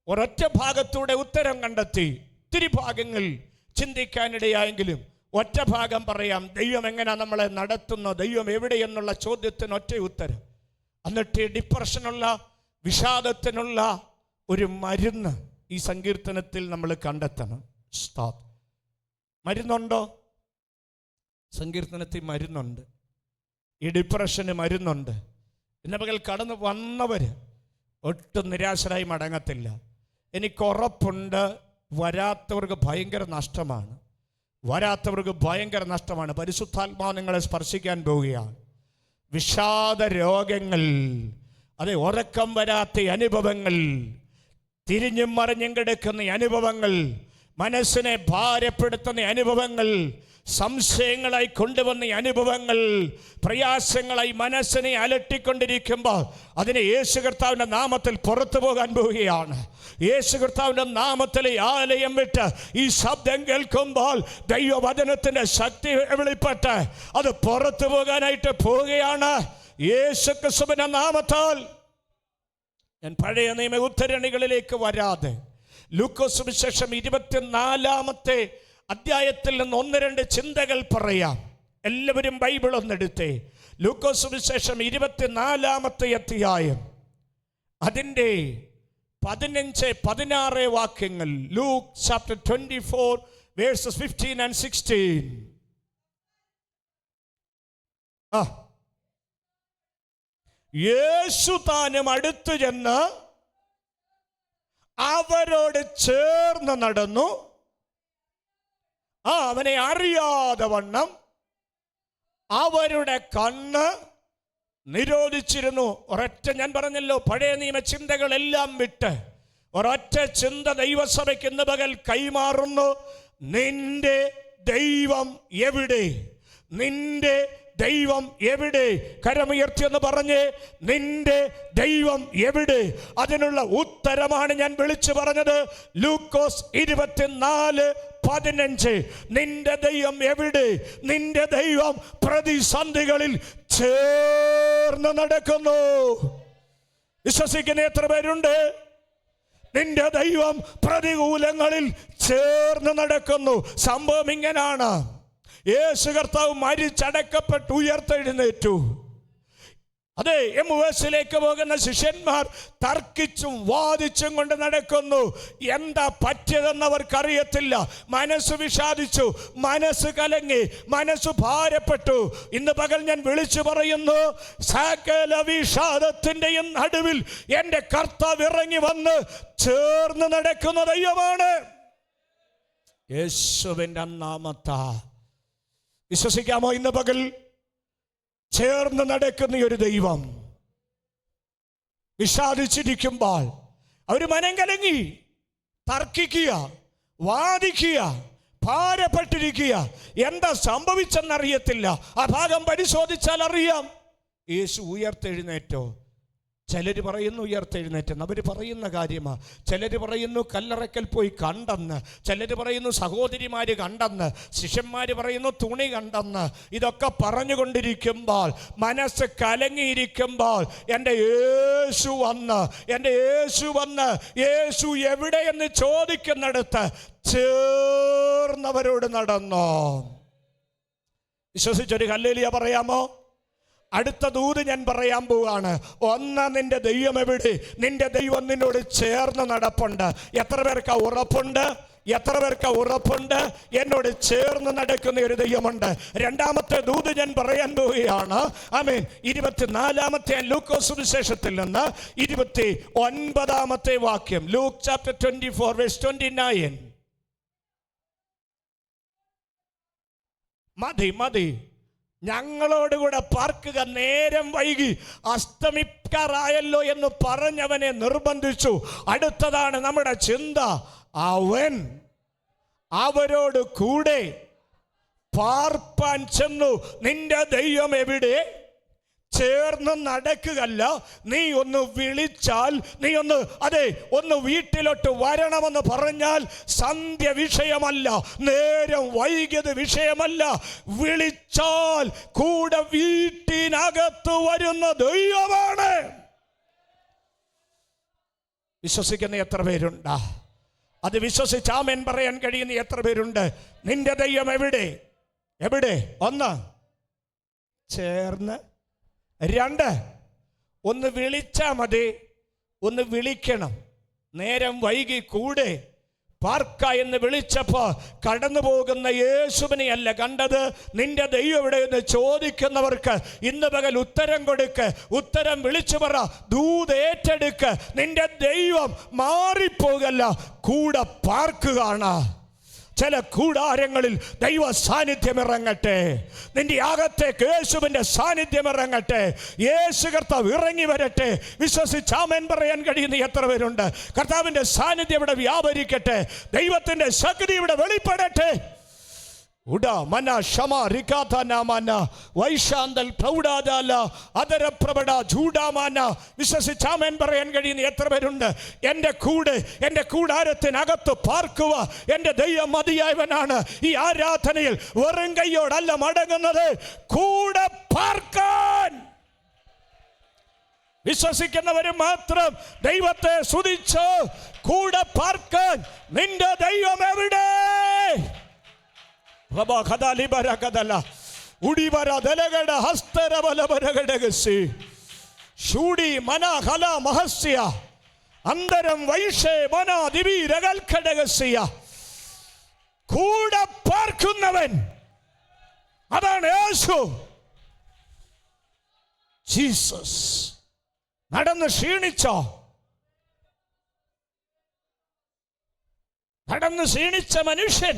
S1: ഒരൊറ്റ ഭാഗത്തൂടെ ഉത്തരം കണ്ടെത്തി. ഒത്തിരി ഭാഗങ്ങൾ ചിന്തിക്കാനിടയായെങ്കിലും ഒറ്റ ഭാഗം പറയാം. ദൈവം എങ്ങനെ നമ്മളെ നടത്തുന്നു, ദൈവം എവിടെ എന്നുള്ള ചോദ്യത്തിന് ഒറ്റ ഉത്തരം. എന്നിട്ട് ഡിപ്രഷനുള്ള, വിഷാദത്തിനുള്ള ഒരു മരുന്ന് ഈ സങ്കീർത്തനത്തിൽ നമ്മൾ കണ്ടെത്തണം. മരുന്നുണ്ടോ? സങ്കീർത്തനത്തിൽ മരുന്നുണ്ട്. ഈ ഡിപ്രഷന് മരുന്നുണ്ട്. ഇന്ന് പകൽ കടന്നു വന്നവര് ഒട്ടും നിരാശരായി മടങ്ങത്തില്ല. എനിക്ക് ഉറപ്പുണ്ട്, വരാത്തവർക്ക് ഭയങ്കര നഷ്ടമാണ്. പരിശുദ്ധാത്മാവ് നിങ്ങളെ സ്പർശിക്കാൻ പോവുകയാണ്. വിഷാദ രോഗങ്ങൾ, അതെ, ഉറക്കം വരാത്ത അനുഭവങ്ങൾ, തിരിഞ്ഞും മറിഞ്ഞും കിടക്കുന്ന അനുഭവങ്ങൾ, മനസ്സിനെ ഭാരപ്പെടുത്തുന്ന അനുഭവങ്ങൾ, സംശയങ്ങളായി കൊണ്ടുവന്ന അനുഭവങ്ങൾ, പ്രയാസങ്ങളായി മനസ്സിനെ അലട്ടിക്കൊണ്ടിരിക്കുമ്പോൾ അതിനെ യേശു കർത്താവിൻ്റെ നാമത്തിൽ പുറത്തു പോകാൻ പോവുകയാണ്. യേശു കർത്താവിൻ്റെ നാമത്തിലെ ആലയം വിട്ട് ഈ ശബ്ദം കേൾക്കുമ്പോൾ ദൈവവചനത്തിൻ്റെ ശക്തി വെളിപ്പെട്ട് അത് പുറത്തു പോകാനായിട്ട് പോവുകയാണ്. യേശു ക്രിസ്തുവിന്റെ നാമത്താൽ. ഞാൻ പഴയ നിയമ ഉദ്ധരണികളിലേക്ക് വരാതെ ലൂക്കോസ് സുവിശേഷം 24-ാമത്തെ അധ്യായത്തിൽ നിന്ന് 1-2 ചിന്തകൾ പറയാം. എല്ലാവരും ബൈബിൾ ഒന്നെടുത്തേ. ലൂക്കോസ് സുവിശേഷം 24-ാമത്തെ അധ്യായം, അതിൻ്റെ 15-16 വാക്യങ്ങൾ. Luke chapter 24 verses 15 and 16. യേശു താനും അടുത്തു ചെന്ന് അവരോട് ചേർന്ന് നടന്നു. അവനെ അറിയാതെ വണ്ണം അവരുടെ കണ്ണ് നിരോധിച്ചിരുന്നു. ഒരൊറ്റ, ഞാൻ പറഞ്ഞല്ലോ, പഴയ നിയമ ചിന്തകളെല്ലാം വിട്ട് ഒരൊറ്റ ചിന്ത ദൈവസഭയ്ക്ക് ഇന്ന് പകൽ കൈമാറുന്നു. നിന്റെ ദൈവം എവിടെ? നിന്റെ ദൈവം എവിടെ? കരമുയർത്തിയെന്ന് പറഞ്ഞ്, നിന്റെ ദൈവം എവിടെ? അതിനുള്ള ഉത്തരമാണ് ഞാൻ വിളിച്ചു പറഞ്ഞത്. ലൂക്കോസ് 24:15. നിന്റെ ദൈവം എവിടെ? നിന്റെ ദൈവം പ്രതിസന്ധികളിൽ ചേർന്ന് നടക്കുന്നു. വിശ്വസിക്കുന്ന എത്ര പേരുണ്ട്? നിന്റെ ദൈവം പ്രതികൂലങ്ങളിൽ ചേർന്ന് നടക്കുന്നു. സംഭവം ഇങ്ങനാണ്. യേശു കർത്താവ് മരിച്ചടക്കപ്പെട്ട് ഉയർത്തെഴുന്നേറ്റു. അതെ, എമ്മുവേസിലേക്ക് പോകുന്ന ശിഷ്യന്മാർ തർക്കിച്ചും വാദിച്ചും കൊണ്ട് നടക്കുന്നു. എന്താ പറ്റിയതെന്ന് അവർക്കറിയത്തില്ല. മനസ്സ് വിഷാദിച്ചു, മനസ്സ് കലങ്ങി, മനസ്സ് ഭാരപ്പെട്ടു. ഇന്ന് പകൽ ഞാൻ വിളിച്ചു പറയുന്നു, സകല വിഷാദത്തിന്റെയും നടുവിൽ എൻ്റെ കർത്താവ് ഇറങ്ങി വന്ന് ചേർന്ന് നടക്കുന്ന ദൈവമാണ്. യേശുവിൻ്റെ നാമത്താ. വിശ്വസിക്കാമോ? ഇന്ന് പകൽ ചേർന്ന് നടക്കുന്ന ഒരു ദൈവം വിഷാദിച്ചിരിക്കുമ്പോൾ അവർ മനം കലങ്ങി തർക്കിക്കുക, വാദിക്കുക, ഭാരപ്പെട്ടിരിക്കുക. എന്താ സംഭവിച്ചെന്നറിയത്തില്ല. ആ ഭാഗം പരിശോധിച്ചാൽ അറിയാം. യേശു ഉയർത്തെഴുന്നേറ്റോ? ചിലർ പറയുന്നു ഉയർത്തെഴുന്നേറ്റെന്ന്. അവർ പറയുന്ന കാര്യമാണ്. ചിലർ പറയുന്നു കല്ലറയ്ക്കൽ പോയി കണ്ടെന്ന്. ചിലർ പറയുന്നു സഹോദരിമാർ കണ്ടെന്ന്. ശിഷ്യന്മാർ പറയുന്നു തുണി കണ്ടെന്ന്. ഇതൊക്കെ പറഞ്ഞുകൊണ്ടിരിക്കുമ്പോൾ, മനസ്സ് കലങ്ങിയിരിക്കുമ്പോൾ, എൻ്റെ യേശു വന്ന് യേശു എവിടെയെന്ന് ചോദിക്കുന്നിടത്ത് ചേർന്നവരോട് നടന്നോ? വിശ്വസിച്ചൊരു ഹല്ലേലൂയ പറയാമോ? അടുത്ത ദൂത് ഞാൻ പറയാൻ പോവാണ്. ഒന്ന്, നിന്റെ ദൈവം എവിടെ? നിന്റെ ദൈവം നിന്നോട് ചേർന്ന് നടപ്പുണ്ട്. എത്ര പേർക്ക് ഉറപ്പുണ്ട്? എന്നോട് ചേർന്ന് നടക്കുന്ന ഒരു ദൈവമുണ്ട്. രണ്ടാമത്തെ ദൂത് ഞാൻ പറയാൻ പോവുകയാണ്. ആമേൻ. 24 ലൂക്കോസ് സുവിശേഷത്തിൽ നിന്ന് 29 വാക്യം. Luke chapter 24 verse 29. മതി, ഞങ്ങളോടുകൂടെ പാർക്കുക, നേരം വൈകി, അസ്തമിക്കാറായല്ലോ എന്ന് പറഞ്ഞവനെ നിർബന്ധിച്ചു. അടുത്തതാണ് നമ്മുടെ ചിന്ത. അവൻ അവരോട് കൂടെ പാർപ്പാൻ ചെന്നു. നിന്റെ ദൈവം എവിടെ? ചേർന്ന് നടക്കുകയല്ല. നീ ഒന്ന് വിളിച്ചാൽ, ഒന്ന് വീട്ടിലോട്ട് വരണമെന്ന് പറഞ്ഞാൽ സന്ധ്യ വിഷയമല്ല, നേരം വൈകിയത് വിഷയമല്ല. വിളിച്ചാൽ കൂടെ വീട്ടിനകത്ത് വരുന്ന ദൈവമാണ്. വിശ്വസിക്കുന്ന എത്ര പേരുണ്ട്? അത് വിശ്വസിച്ച് ആമേൻ പറയാൻ കഴിയുന്ന എത്ര പേരുണ്ട്? നിന്റെ ദൈവം എവിടെ? ഒന്ന്, ചേർന്ന്. രണ്ട്, ഒന്ന് വിളിച്ചാൽ മതി, ഒന്ന് വിളിക്കണം. നേരം വൈകി കൂടെ പാർക്ക എന്ന് വിളിച്ചപ്പോ കടന്നു പോകുന്ന യേശുവിനെ അല്ല കണ്ടത്. നിന്റെ ദൈവം എവിടെയെന്ന് ചോദിക്കുന്നവർക്ക് ഇന്ന് പകൽ ഉത്തരം കൊടുക്ക്. ഉത്തരം വിളിച്ചു പറ, ദൂത് ഏറ്റെടുക്ക്. നിന്റെ ദൈവം മാറിപ്പോകല്ല, കൂടെ പാർക്കുകയാണ്. ചില കൂടാരങ്ങളിൽ ദൈവ സാന്നിധ്യം ഇറങ്ങട്ടെ. നിന്റെ അകത്തേക്ക് യേശുവിൻ്റെ സാന്നിധ്യം ഇറങ്ങട്ടെ. യേശു കർത്താവ് ഇറങ്ങി വരട്ടെ. വിശ്വസിച്ച് ആമേൻ പറയാൻ കഴിയുന്ന എത്ര പേരുണ്ട്? കർത്താവിൻ്റെ സാന്നിധ്യം ഇവിടെ വ്യാപരിക്കട്ടെ. ദൈവത്തിൻ്റെ ശക്തി ഇവിടെ വെളിപ്പെടട്ടെ. വിശ്വസിച്ചാമേൻ പറയാൻ കഴിയുന്ന എത്ര പേരുണ്ട്? എൻ്റെ കൂടാരത്തിനകത്ത് പാർക്കുക. എൻ്റെ ദൈവം മതിയായവനാണ്. ഈ ആരാധനയിൽ വെറും കൈയോടല്ല മടങ്ങുന്നത്, കൂടെ പാർക്കാൻ വിശ്വസിക്കുന്നവർ മാത്രം ദൈവത്തെ സ്തുതിച്ച് കൂടെ പാർക്കാൻ. നിന്റെ ദൈവം എവിടെ? കൂടെ പാർക്കുന്നവൻ, അതാണ് യേശു. ജീസസ്. നടന്ന് ക്ഷീണിച്ച മനുഷ്യൻ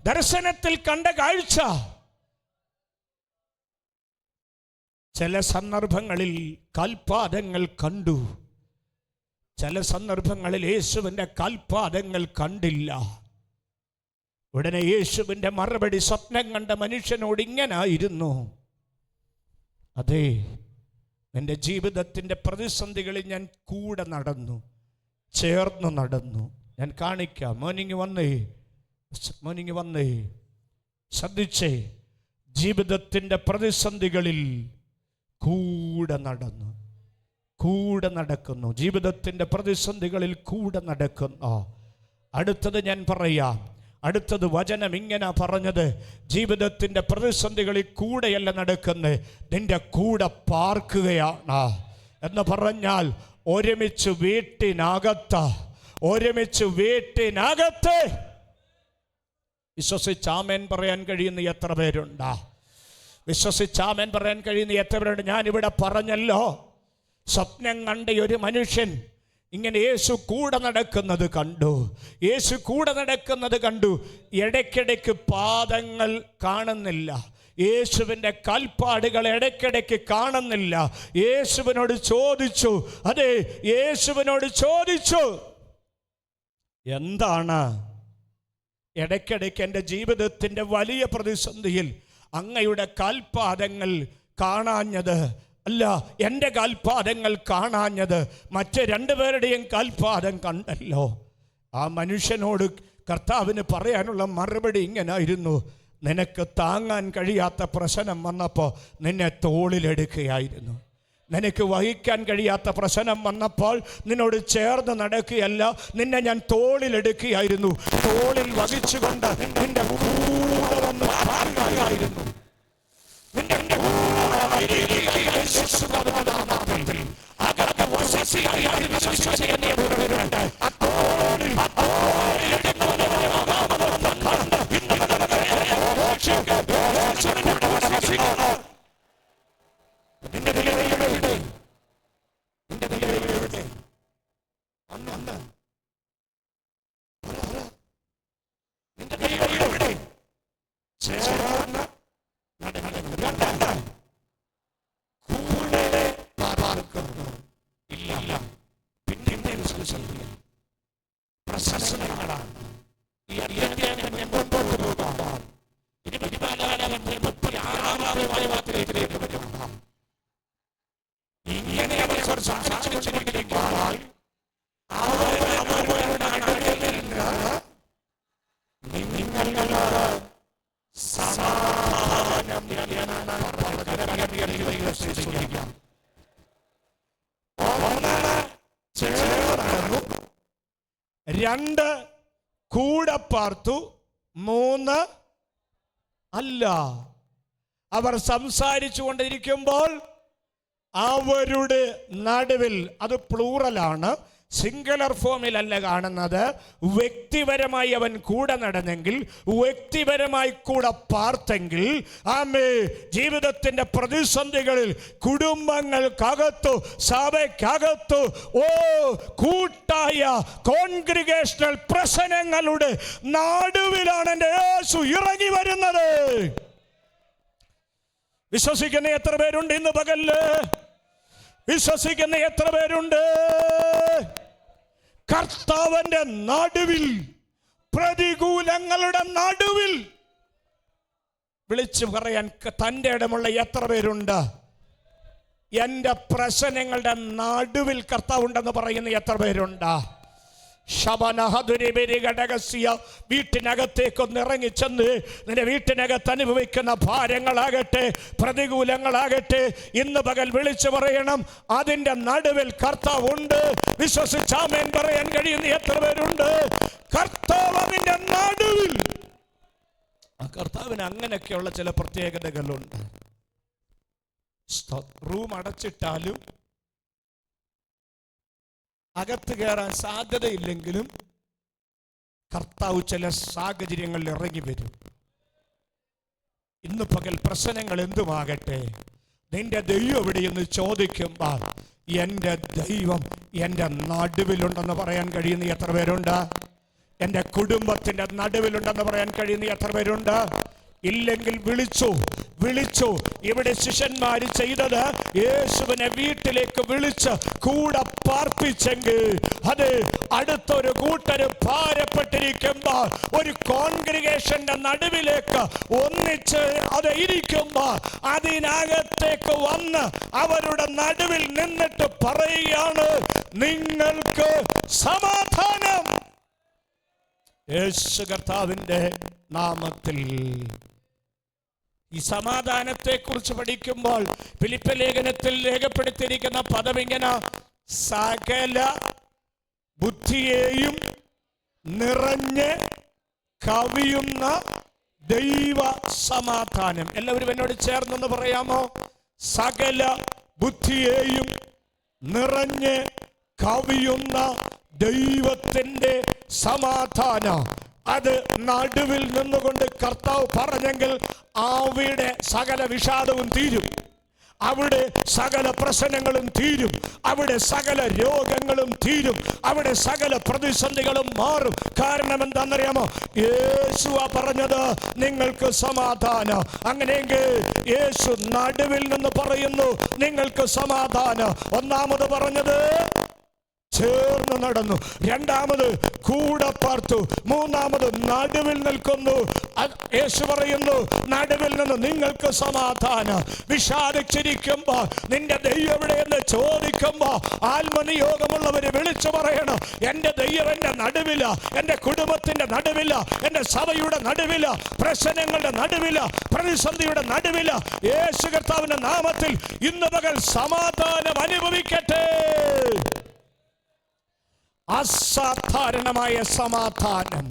S1: ദർശനത്തിൽ കണ്ട കാഴ്ച. ചില സന്ദർഭങ്ങളിൽ കാൽപാദങ്ങൾ കണ്ടു, ചില സന്ദർഭങ്ങളിൽ യേശുവിൻ്റെ കാൽപാദങ്ങൾ കണ്ടില്ല. ഉടനെ യേശുവിൻ്റെ മറുപടി സ്വപ്നം കണ്ട മനുഷ്യനോട് ഇങ്ങനായിരുന്നു: അതെ, എൻ്റെ ജീവിതത്തിൻ്റെ പ്രതിസന്ധികളിൽ ഞാൻ കൂടെ നടന്നു, ചേർന്ന് നടന്നു. ഞാൻ കാണിക്കാം. മോർണിംഗ് വന്നേ ശ്രദ്ധിച്ചേ. ജീവിതത്തിൻ്റെ പ്രതിസന്ധികളിൽ കൂടെ നടക്കുന്നു. ജീവിതത്തിൻ്റെ പ്രതിസന്ധികളിൽ കൂടെ നടക്കുന്നു. അടുത്തത് ഞാൻ പറയാം. അടുത്തത് വചനം ഇങ്ങനെ പറഞ്ഞത്: ജീവിതത്തിൻ്റെ പ്രതിസന്ധികളിൽ കൂടെയല്ല നടക്കുന്നത്, നിന്റെ കൂടെ പാർക്കുകയാണ്. എന്ന് പറഞ്ഞാൽ ഒരുമിച്ച് വീട്ടിനകത്ത് വിശ്വസിച്ചാമേൻ പറയാൻ കഴിയുന്ന എത്ര പേരുണ്ട്? വിശ്വസിച്ചാമേൻ പറയാൻ കഴിയുന്ന എത്ര പേരുണ്ട്? ഞാനിവിടെ പറഞ്ഞല്ലോ, സ്വപ്നം കണ്ട ഒരു മനുഷ്യൻ ഇങ്ങനെ യേശു കൂടെ നടക്കുന്നത് കണ്ടു. യേശു കൂടെ നടക്കുന്നത് കണ്ടു. ഇടയ്ക്കിടയ്ക്ക് പാദങ്ങൾ കാണുന്നില്ല, യേശുവിൻ്റെ കാൽപ്പാടുകൾ ഇടയ്ക്കിടയ്ക്ക് കാണുന്നില്ല. യേശുവിനോട് ചോദിച്ചു, അതെ, യേശുവിനോട് ചോദിച്ചു, എന്താണ് ഇടയ്ക്കിടയ്ക്ക് എൻ്റെ ജീവിതത്തിൻ്റെ വലിയ പ്രതിസന്ധിയിൽ അങ്ങയുടെ കാൽപ്പാദങ്ങൾ കാണാഞ്ഞത്? അല്ല, എൻ്റെ കാൽപ്പാദങ്ങൾ കാണാഞ്ഞത്, മറ്റ് രണ്ടുപേരുടെയും കാൽപ്പാദം കണ്ടല്ലോ. ആ മനുഷ്യനോട് കർത്താവിന് പറയാനുള്ള മറുപടി ഇങ്ങനായിരുന്നു: നിനക്ക് താങ്ങാൻ കഴിയാത്ത പ്രശ്നം വന്നപ്പോൾ നിന്നെ തോളിലെടുക്കുകയായിരുന്നു. നിനക്ക് വഹിക്കാൻ കഴിയാത്ത പ്രശ്നം വന്നപ്പോൾ നിന്നോട് ചേർന്ന് നടക്കുകയല്ല, നിന്നെ ഞാൻ തോളിലെടുക്കുകയായിരുന്നു. തോളിൽ വഹിച്ചുകൊണ്ട് നിന്റെ കൂടെ വന്ന് പാടുകയായിരുന്നു. രണ്ട്, കൂടെ പാർത്തു. മൂന്ന്, അല്ല, അവർ സംസാരിച്ചു കൊണ്ടിരിക്കുമ്പോൾ അവരുടെ നടുവിൽ, അത് പ്ലൂറലാണ്, സിംഗുലർ ഫോമിലല്ല കാണുന്നത്. വ്യക്തിപരമായി അവൻ കൂടെ നടന്നെങ്കിൽ, വ്യക്തിപരമായി കൂടെ പാർത്തെങ്കിൽ, ആമേ, ജീവിതത്തിൻ്റെ പ്രതിസന്ധികളിൽ, കുടുംബങ്ങൾക്കകത്തു, സഭയ്ക്കകത്തു, കൂട്ടായ കോൺഗ്രിഗേഷണൽ പ്രശ്നങ്ങളുടെ നടുവിലാണ് എൻ്റെ യേശു ഇറങ്ങി വരുന്നത്. വിശ്വസിക്കുന്ന എത്ര പേരുണ്ട് ഇന്ന് പകല്? വിശ്വസിക്കുന്ന എത്ര പേരുണ്ട്? കർത്താവിന്റെ നടുവിൽ, പ്രതികൂലങ്ങളുടെ നടുവിൽ വിളിച്ചു പറയാൻ തൻ്റെ ഇടമുള്ള എത്ര പേരുണ്ട്? എൻ്റെ പ്രശ്നങ്ങളുടെ നടുവിൽ കർത്താവുണ്ടെന്ന് പറയുന്ന എത്ര പേരുണ്ട്? വീട്ടിനകത്തേക്കൊന്ന് ഇറങ്ങിച്ചെന്ന് നിന്റെ വീട്ടിനകത്ത് അനുഭവിക്കുന്ന ഭാരങ്ങളാകട്ടെ, പ്രതികൂലങ്ങളാകട്ടെ, ഇന്ന് പകൽ വിളിച്ചു പറയണം, അതിൻ്റെ നടുവിൽ കർത്താവുണ്ട്. വിശ്വസിച്ചാമേൻ പറയാൻ കഴിയുന്ന എത്ര പേരുണ്ട്? കർത്താവ് അതിൻ്റെ നടുവിൽ. ആ കർത്താവിന് അങ്ങനെയൊക്കെയുള്ള ചില പ്രത്യേകതകളുണ്ട്. റൂം അടച്ചിട്ടാലും അകത്ത് കയറാൻ സാധ്യതയില്ലെങ്കിലും കർത്താവ് ചില സാഹചര്യങ്ങളിൽ ഇറങ്ങി വരും. ഇന്ന് പകൽ പ്രശ്നങ്ങൾ എന്തുമാകട്ടെ, നിന്റെ ദൈവം എവിടെയെന്ന് ചോദിക്കുമ്പോൾ എൻ്റെ ദൈവം എൻ്റെ നടുവിലുണ്ടെന്ന് പറയാൻ കഴിയുന്ന എത്ര പേരുണ്ട്? എൻ്റെ കുടുംബത്തിൻ്റെ നടുവിലുണ്ടെന്ന് പറയാൻ കഴിയുന്ന എത്ര പേരുണ്ട്? ഇല്ലെങ്കിൽ വിളിച്ചു. ഇവിടെ ശിഷ്യന്മാര് ചെയ്തത് യേശുവിനെ വീട്ടിലേക്ക് വിളിച്ച് കൂടെ പാർപ്പിച്ചെങ്കിൽ, അത് അടുത്തൊരു കൂട്ടര് ഭാരപ്പെട്ടിരിക്കുമ്പോൾ ഒരു കോൺഗ്രിഗേഷന്റെ നടുവിലേക്ക് ഒന്നിച്ച് അത് ഇരിക്കുമ്പോൾ അതിനകത്തേക്ക് വന്ന് അവരുടെ നടുവിൽ നിന്നിട്ട് പറയുകയാണ്, നിങ്ങൾക്ക് സമാധാനം യേശു കർത്താവിന്റെ നാമത്തിൽ. ഈ സമാധാനത്തെ കുറിച്ച് പഠിക്കുമ്പോൾ ഫിലിപ്പി ലേഖനത്തിൽ രേഖപ്പെടുത്തിയിരിക്കുന്ന പദം ഇങ്ങനെ: സകല ബുദ്ധിയെയും നിറഞ്ഞ് കവിയുന്ന ദൈവ സമാധാനം. എല്ലാവരും എന്നോട് ചേർന്നൊന്ന് പറയാമോ? സകല ബുദ്ധിയെയും നിറഞ്ഞ് കവിയുന്ന ദൈവത്തിന്റെ സമാധാനം. അത് നടുവിൽ നിന്നുകൊണ്ട് കർത്താവ് പറഞ്ഞെങ്കിൽ അവിടെ സകല വിഷാദവും തീരും. അവിടെ സകല പ്രശ്നങ്ങളും തീരും, അവിടെ സകല രോഗങ്ങളും തീരും, അവിടെ സകല പ്രതിസന്ധികളും മാറും. കാരണം എന്താണെന്നറിയാമോ? യേശുവാ പറഞ്ഞത് നിങ്ങൾക്ക് സമാധാനം. അങ്ങനെയെങ്കിൽ യേശു നടുവിൽ നിന്ന് പറയുന്നു നിങ്ങൾക്ക് സമാധാനം. ഒന്നാമത് പറഞ്ഞത് ചേർന്ന് നടന്നു, രണ്ടാമത് കൂടെ പാർത്തു, മൂന്നാമത് നടുവിൽ നിൽക്കുന്നു. യേശു പറയുന്നു നടുവിൽ നിന്ന് നിങ്ങൾക്ക് സമാധാനം. വിഷാദിച്ചിരിക്കുമ്പോ നിന്റെ ദൈവം എവിടെയെന്ന് ചോദിക്കുമ്പോ ആത്മനിയോഗമുള്ളവര് വിളിച്ചു പറയണം, എന്റെ ദൈവം എന്റെ നടുവില, എന്റെ കുടുംബത്തിന്റെ നടുവില, എന്റെ സഭയുടെ നടുവില, പ്രശ്നങ്ങളുടെ നടുവില, പ്രതിസന്ധിയുടെ നടുവില. യേശു കർത്താവിന്റെ നാമത്തിൽ ഇന്ന് പകൽ സമാധാനം അനുഭവിക്കട്ടെ. അസാധാരണമായ സമാധാനം.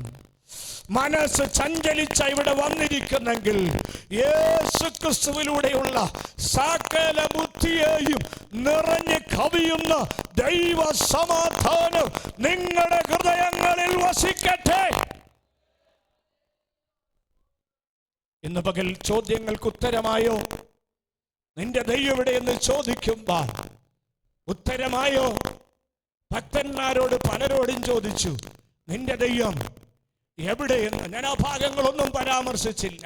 S1: മനസ്സ് ചഞ്ചലിച്ച ഇവിടെ വന്നിരിക്കുന്നെങ്കിൽ യേശുക്രിസ്തുവിലൂടെയുള്ള സകല ബുദ്ധിയെയും നിറഞ്ഞ് കവിയുന്ന ദൈവ സമാധാനം നിങ്ങളുടെ ഹൃദയങ്ങളിൽ വസിക്കട്ടെ. ഇന്ന് പകൽ ചോദ്യങ്ങൾക്ക് ഉത്തരമായോ? നിന്റെ ദൈവം എവിടെയെന്ന് ചോദിക്കുമ്പോൾ ഉത്തരമായോ? ഭക്തന്മാരോട് പലരോടും ചോദിച്ചു നിന്റെ ദൈവം എവിടെയെന്ന്. ഞാൻ ആ ഭാഗങ്ങളൊന്നും പരാമർശിച്ചില്ല.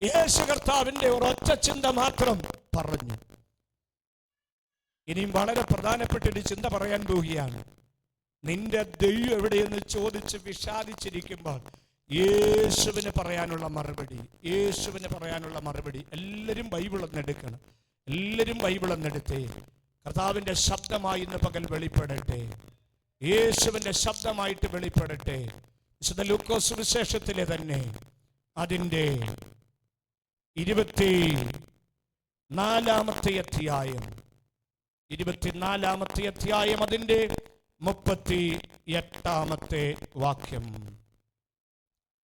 S1: യേശു കർത്താവിന്റെ ഒരൊറ്റ ചിന്ത മാത്രം പറഞ്ഞു. ഇനിയും വളരെ പ്രധാനപ്പെട്ട ഒരു ചിന്ത പറയാൻ പോവുകയാണ്. നിന്റെ ദൈവം എവിടെയെന്ന് ചോദിച്ച് വിഷാദിച്ചിരിക്കുമ്പോൾ യേശുവിന് പറയാനുള്ള മറുപടി, യേശുവിന് പറയാനുള്ള മറുപടി. എല്ലാവരും ബൈബിൾ ഒന്നെടുക്കണം, എല്ലാവരും ബൈബിൾ ഒന്നെടുത്തേ. കർത്താവിന്റെ ശബ്ദമായി ഇന്ന് പകൽ വെളിപ്പെടട്ടെ, യേശുവിന്റെ ശബ്ദമായിട്ട് വെളിപ്പെടട്ടെ. വിശുദ്ധ ലൂക്കോസ് സുവിശേഷത്തിലെ തന്നെ അതിൻ്റെ 24-ാമത്തെ അധ്യായം, 24-ാമത്തെ അധ്യായം അതിൻ്റെ 38-ാമത്തെ വാക്യം.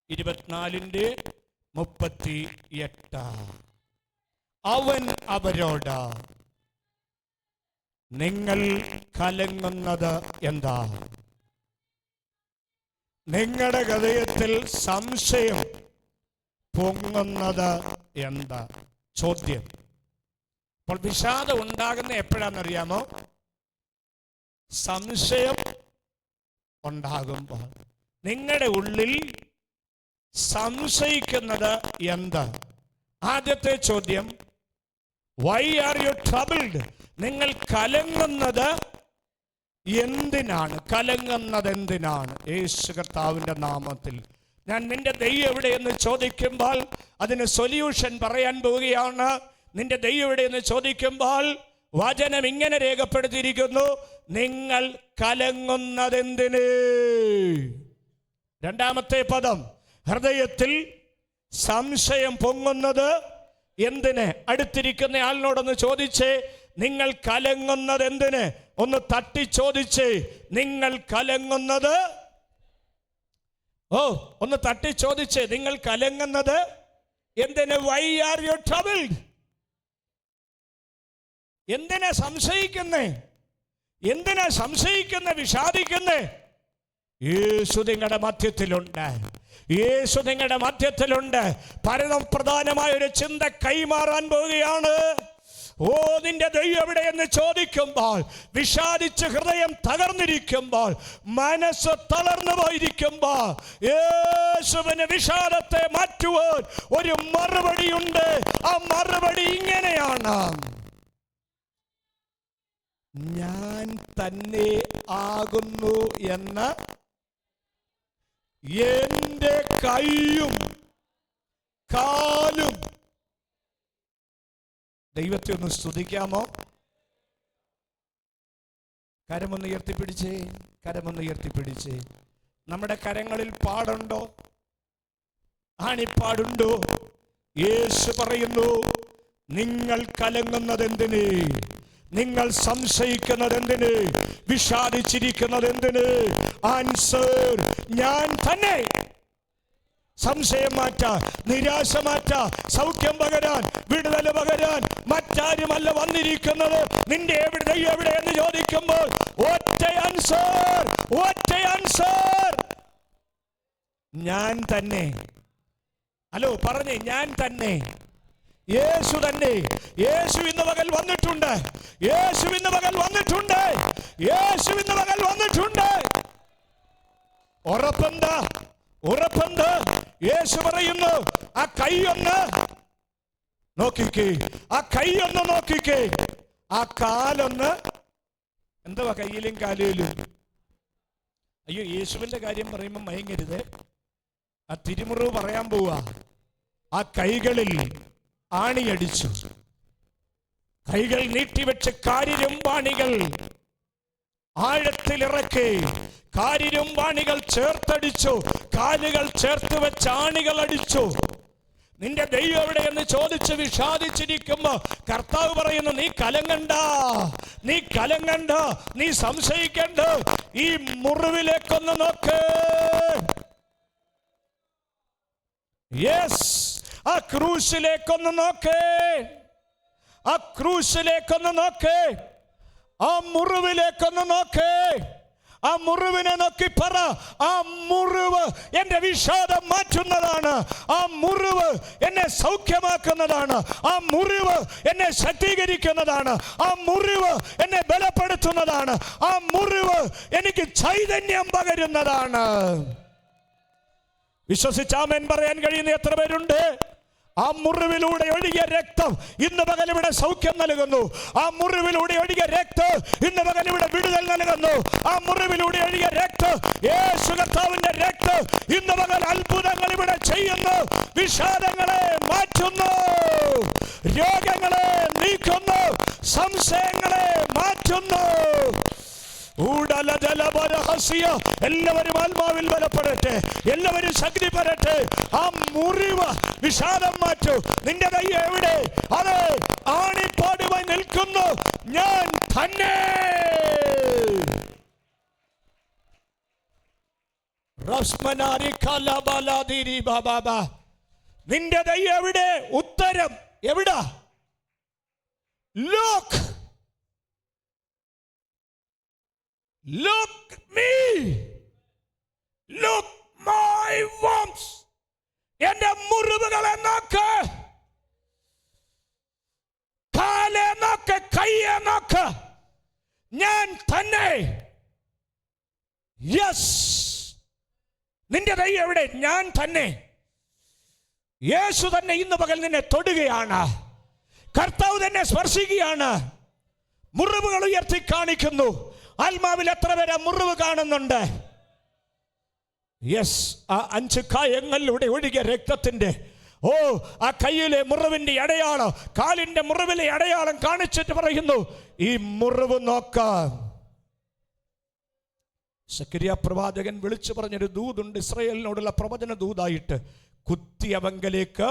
S1: 24-38. അവൻ അവരോട് നിങ്ങൾ കലങ്ങുന്നത് എന്താ? നിങ്ങളുടെ ഹൃദയത്തിൽ സംശയം പൊങ്ങുന്നത് എന്താ? ചോദ്യം. അപ്പോൾ വിഷാദം ഉണ്ടാകുന്ന എപ്പോഴാണെന്നറിയാമോ? സംശയം ഉണ്ടാകുമ്പോൾ. നിങ്ങളുടെ ഉള്ളിൽ സംശയിക്കുന്നത് എന്താ? ആദ്യത്തെ ചോദ്യം, വൈ ആർ യു ട്രബിൾഡ്? നിങ്ങൾ കലങ്ങുന്നത് എന്തിനാണ്? കലങ്ങുന്നത് എന്തിനാണ്? യേശു കർത്താവിന്റെ നാമത്തിൽ ഞാൻ നിന്റെ ദൈവം എവിടെയെന്ന് ചോദിക്കുമ്പോൾ അതിന് സൊല്യൂഷൻ പറയാൻ പോവുകയാണ്. നിന്റെ ദൈവം എവിടെയെന്ന് ചോദിക്കുമ്പോൾ വചനം ഇങ്ങനെ രേഖപ്പെടുത്തിയിരിക്കുന്നു, നിങ്ങൾ കലങ്ങുന്നതെന്തിന്? രണ്ടാമത്തെ പദം, ഹൃദയത്തിൽ സംശയം പൊങ്ങുന്നത് എന്തിന്? അടുത്തിരിക്കുന്ന ആളിനോടൊന്ന് ചോദിച്ചേ, നിങ്ങൾ കലങ്ങുന്നത് എന്തിന്? ഒന്ന് തട്ടി ചോദിച്ചേ, നിങ്ങൾ കലങ്ങുന്നത്, ഒന്ന് തട്ടി ചോദിച്ചേ, നിങ്ങൾ കലങ്ങുന്നത് എന്തിന്? Why are you troubled? എന്തിനാ സംശയിക്കുന്നേ? എന്തിനാ സംശയിക്കുന്നേ, വിഷാദിക്കുന്നേ? യേശു നിങ്ങളുടെ മധ്യത്തിലുണ്ട്, യേശു നിങ്ങളുടെ മധ്യത്തിലുണ്ട്. പരമപ്രധാനമായ ഒരു ചിന്ത കൈമാറാൻ പോവുകയാണ്. നിന്റെ ദൈവം എവിടെയെന്ന് ചോദിക്കുമ്പോൾ, വിഷാദിച്ച് ഹൃദയം തകർന്നിരിക്കുമ്പോൾ, മനസ്സ് തളർന്നു പോയിരിക്കുമ്പോൾ, യേശുവിന് വിഷാദത്തെ മാറ്റുവാൻ ഒരു മറുപടിയുണ്ട്. ആ മറുപടി ഇങ്ങനെയാണ്, ഞാൻ തന്നെ ആകുന്നു എന്ന് എന്റെ കൈയും കാലും. ദൈവത്തെ ഒന്ന് സ്തുതിക്കാമോ? കരമൊന്ന് ഉയർത്തിപ്പിടിച്ചേ, കരമൊന്ന് ഉയർത്തിപ്പിടിച്ചേ. നമ്മുടെ കരങ്ങളിൽ പാടുണ്ടോ? ആണിപ്പാടുണ്ടോ? യേശു പറയുന്നു, നിങ്ങൾ കലങ്ങുന്നത് എന്തിന്? നിങ്ങൾ സംശയിക്കുന്നത് എന്തിന്? വിഷാദിച്ചിരിക്കുന്നത് എന്തിന്? ആൻസർ, ഞാൻ തന്നെ. സംശയം മാറ്റാൻ, നിരാശ മാറ്റാൻ, സൗഖ്യം പകരാൻ, വിടുതൽ പകരാൻ മറ്റാരുമല്ല വന്നിരിക്കുന്നത്. നിന്റെ ദൈവം എവിടെയെന്ന് ചോദിക്കുമ്പോൾ ഒറ്റ ആൻസർ, ഒറ്റ ആൻസർ, ഞാൻ തന്നെ. ഹലോ പറഞ്ഞേ, ഞാൻ തന്നെ. യേശു തന്നെ. യേശു ഇന്ന് പകൽ വന്നിട്ടുണ്ട്. യേശു ഇന്ന് പകൽ വന്നിട്ടുണ്ട്. യേശു ഇന്ന് പകൽ വന്നിട്ടുണ്ട്. ഉറപ്പെന്താ? ഉറപ്പെന്ത്? യേശു പറയുന്നു, ആ കൈയൊന്ന് നോക്കിക്കേ, ആ കൈയൊന്ന് നോക്കിക്കേ, ആ കാലൊന്ന്. എന്തുവാ കയ്യിലും കാലിലും? അയ്യോ, യേശുവിന്റെ കാര്യം പറയുമ്പോൾ മയങ്ങരുത്. ആ തിരുമുറിവ് പറയാൻ പോവാ. ആ കൈകളിൽ ആണിയടിച്ചു, കൈകൾ നീട്ടിവെച്ച് കാരിരുമ്പാണികൾ ആഴത്തിലിറക്കി, കാരിരുമ്പാണികൾ ചേർത്തടിച്ചു, കാലുകൾ ചേർത്ത് വെച്ച് ആണികൾ അടിച്ചു. നിന്റെ ദൈവം എവിടെയെന്ന് ചോദിച്ച് വിഷാദിച്ചിരിക്കുമ്പോ കർത്താവ് പറയുന്നു, നീ കലങ്ങണ്ട, നീ കലങ്ങണ്ട, നീ സംശയിക്കണ്ട. ഈ മുറിവിലേക്കൊന്ന് നോക്ക്. യെസ്, ആ ക്രൂശിലേക്കൊന്ന് നോക്ക്, ആ ക്രൂശിലേക്കൊന്ന് നോക്ക്, ആ മുറിവിലേക്കൊന്ന് നോക്ക്. ആ മുറിവിനെ നോക്കി പറ, ആ മുറിവ് എന്റെ വിഷാദം മാറ്റുന്നതാണ്, ആ മുറിവ് എന്നെ സൗഖ്യമാക്കുന്നതാണ്, ആ മുറിവ് എന്നെ ശക്തീകരിക്കുന്നതാണ്, ആ മുറിവ് എന്നെ ബലപ്പെടുത്തുന്നതാണ്, ആ മുറിവ് എനിക്ക് ചൈതന്യം പകരുന്നതാണ്. വിശ്വസിച്ച് ആമേൻ പറയാൻ കഴിയുന്ന എത്ര പേരുണ്ട്? ആ മുറിവിലൂടെ ഒഴുകിയ രക്തം ഇന്ന് പകൽ ഇവിടെ സൗഖ്യം നൽകുന്നു. ആ മുറിവിലൂടെ ഒഴുകിയ രക്തം ഇന്ന് പകൽ ഇവിടെ വിടുതൽ നൽകുന്നു. ആ മുറിവിലൂടെ ഒഴുകിയ രക്തം, യേശു കർത്താവിന്റെ രക്തം ഇന്ന് പകൽ അത്ഭുതങ്ങൾ ഇവിടെ ചെയ്യുന്നു. വിഷാദങ്ങളെ മാറ്റുന്നു, രോഗങ്ങളെ നീക്കുന്നു, സംശയങ്ങളെ മാറ്റുന്നു. എല്ലാവരും ആത്മാവിൽ ബലപ്പെടട്ടെ, എല്ലാവരും ശക്തി പെടട്ടെ. ആ മുറിവ് വിഷാദം മാറ്റൂ. നിന്റെ കൈ എവിടെ? അതെ, ആണിപ്പാടുമായി നിൽക്കുന്നു. ഞാൻ തന്നെ. നിന്റെ കൈ എവിടെ? ഉത്തരം എവിടാ? Lock. Look me, look my wounds. എന്റെ മുറിവുകളെ നോക്ക്, കാലെ നോക്ക്, കയ്യെ നോക്ക്. ഞാൻ തന്നെ. യെസ്, നിന്റെ കൈ എവിടെ? ഞാൻ തന്നെ. യേശു തന്നെ ഇന്ന് പകൽ നിന്നെ തൊടുകയാണ്. കർത്താവ് തന്നെ സ്പർശിക്കുകയാണ്. മുറിവുകൾ ഉയർത്തി കാണിക്കുന്നു. ആത്മാവിൽ എത്ര പേരെ മുറിവ് കാണുന്നുണ്ട്? യെസ്, ആ 5 കായങ്ങളിലൂടെ ഒഴുകിയ രക്തത്തിന്റെ, ആ കയ്യിലെ മുറിവിന്റെ അടയാളം, കാലിന്റെ മുറിവിലെ അടയാളം കാണിച്ചിട്ട് പറയുന്നു, ഈ മുറിവ് നോക്കാം. സക്കരിയ പ്രവാചകൻ വിളിച്ചു പറഞ്ഞൊരു ദൂതുണ്ട്, ഇസ്രായേലിനോടുള്ള പ്രവചന ദൂതായിട്ട്. കുത്തിയവങ്കലേക്ക്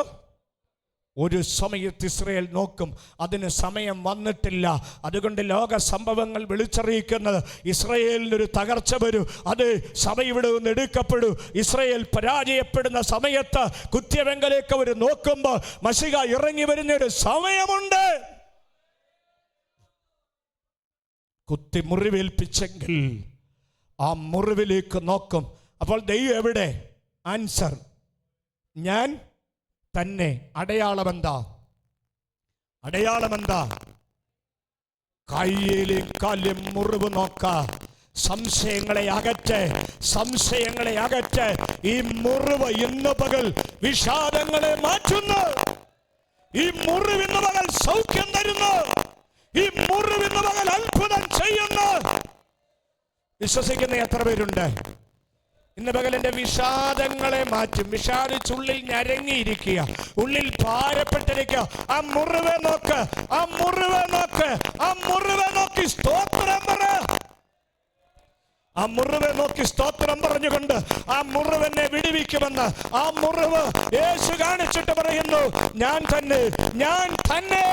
S1: ഒരു സമയത്ത് ഇസ്രായേൽ നോക്കും. അതിന് സമയം വന്നിട്ടില്ല. അതുകൊണ്ട് ലോക സംഭവങ്ങൾ വിളിച്ചറിയിക്കുന്നത് ഇസ്രായേലിനൊരു തകർച്ച വരും, അത് സഭ ഇവിടെ നിന്ന് എടുക്കപ്പെടൂ. ഇസ്രായേൽ പരാജയപ്പെടുന്ന സമയത്ത് കുത്തിയവങ്കലേക്ക് അവർ നോക്കുമ്പോൾ മശിഹ ഇറങ്ങി വരുന്നൊരു സമയമുണ്ട്. കുത്തി മുറിവേൽപ്പിച്ചെങ്കിൽ ആ മുറിവിലേക്ക് നോക്കും. അപ്പോൾ ദൈവം എവിടെ? ആൻസർ, ഞാൻ തന്നെ. അടയാളമെന്താ? അടയാളമെന്താ? കയ്യിലും കാലും മുറിവ് നോക്ക. സംശയങ്ങളെ അകറ്റ്, സംശയങ്ങളെ അകറ്റ്. ഈ മുറിവ് ഇന്ന് പകൽ വിഷാദങ്ങളെ മാറ്റുന്നു. ഈ മുറിവ് ഇന്ന് പകൽ സൗഖ്യം തരുന്നു. ഈ മുറിവ് ഇന്ന് പകൽ അത്ഭുതം ചെയ്യുന്നു. വിശ്വസിക്കുന്ന എത്ര പേരുണ്ട്? ഇന്ന് പകൽ എന്റെ വിഷാദങ്ങളെ മാറ്റും. വിഷാദിച്ചുള്ളിൽ ഞരങ്ങിയിരിക്കുക, ഉള്ളിൽ ഭാരപ്പെട്ടിരിക്കുക. ആ മുറിവ് നോക്ക്, ആ മുറിവ് നോക്ക്, ആ മുറിവ് നോക്കി സ്തോത്രം പറ. ആ മുറിവ് നോക്കി സ്തോത്രം പറഞ്ഞുകൊണ്ട് ആ മുറിവിനെ വിടുവിക്കുമെന്ന് ആ മുറിവ് യേശു കാണിച്ചിട്ട് പറയുന്നു, ഞാൻ തന്നെ, ഞാൻ തന്നെ,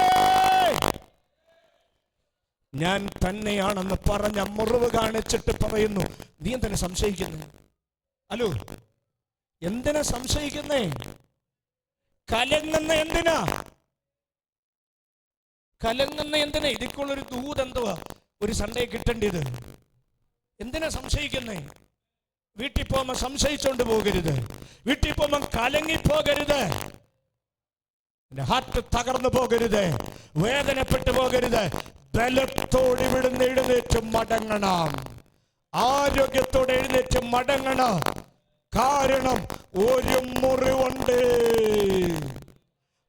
S1: ഞാൻ തന്നെയാണെന്ന് പറഞ്ഞ മുറിവ് കാണിച്ചിട്ട് പറയുന്നു, നീ എന്തിനാ സംശയിക്കുന്നു? ഹലോ, എന്തിനാ സംശയിക്കുന്നേ? കലങ്ങുന്ന എന്തിനാ? കലങ്ങുന്ന എന്തിനാ? ഇതിക്കുള്ളൊരു ദൂത് എന്തുവാ ഒരു സൺഡേ കിട്ടേണ്ടത്? എന്തിനാ സംശയിക്കുന്നേ? വീട്ടിൽ പോകുമ്പോ സംശയിച്ചോണ്ട് പോകരുത്. വീട്ടിൽ പോകുമ്പോ കലങ്ങിപ്പോകരുത്. ഹാർട്ട് തകർന്നു പോകരുത്, വേദനപ്പെട്ടു പോകരുത്. ബലത്തോടെ ഇവിടുന്ന് എഴുന്നേറ്റ് മടങ്ങണം, ആരോഗ്യത്തോടെ എഴുന്നേറ്റ് മടങ്ങണം. കാരണം ഒരു മുറിവുണ്ട്.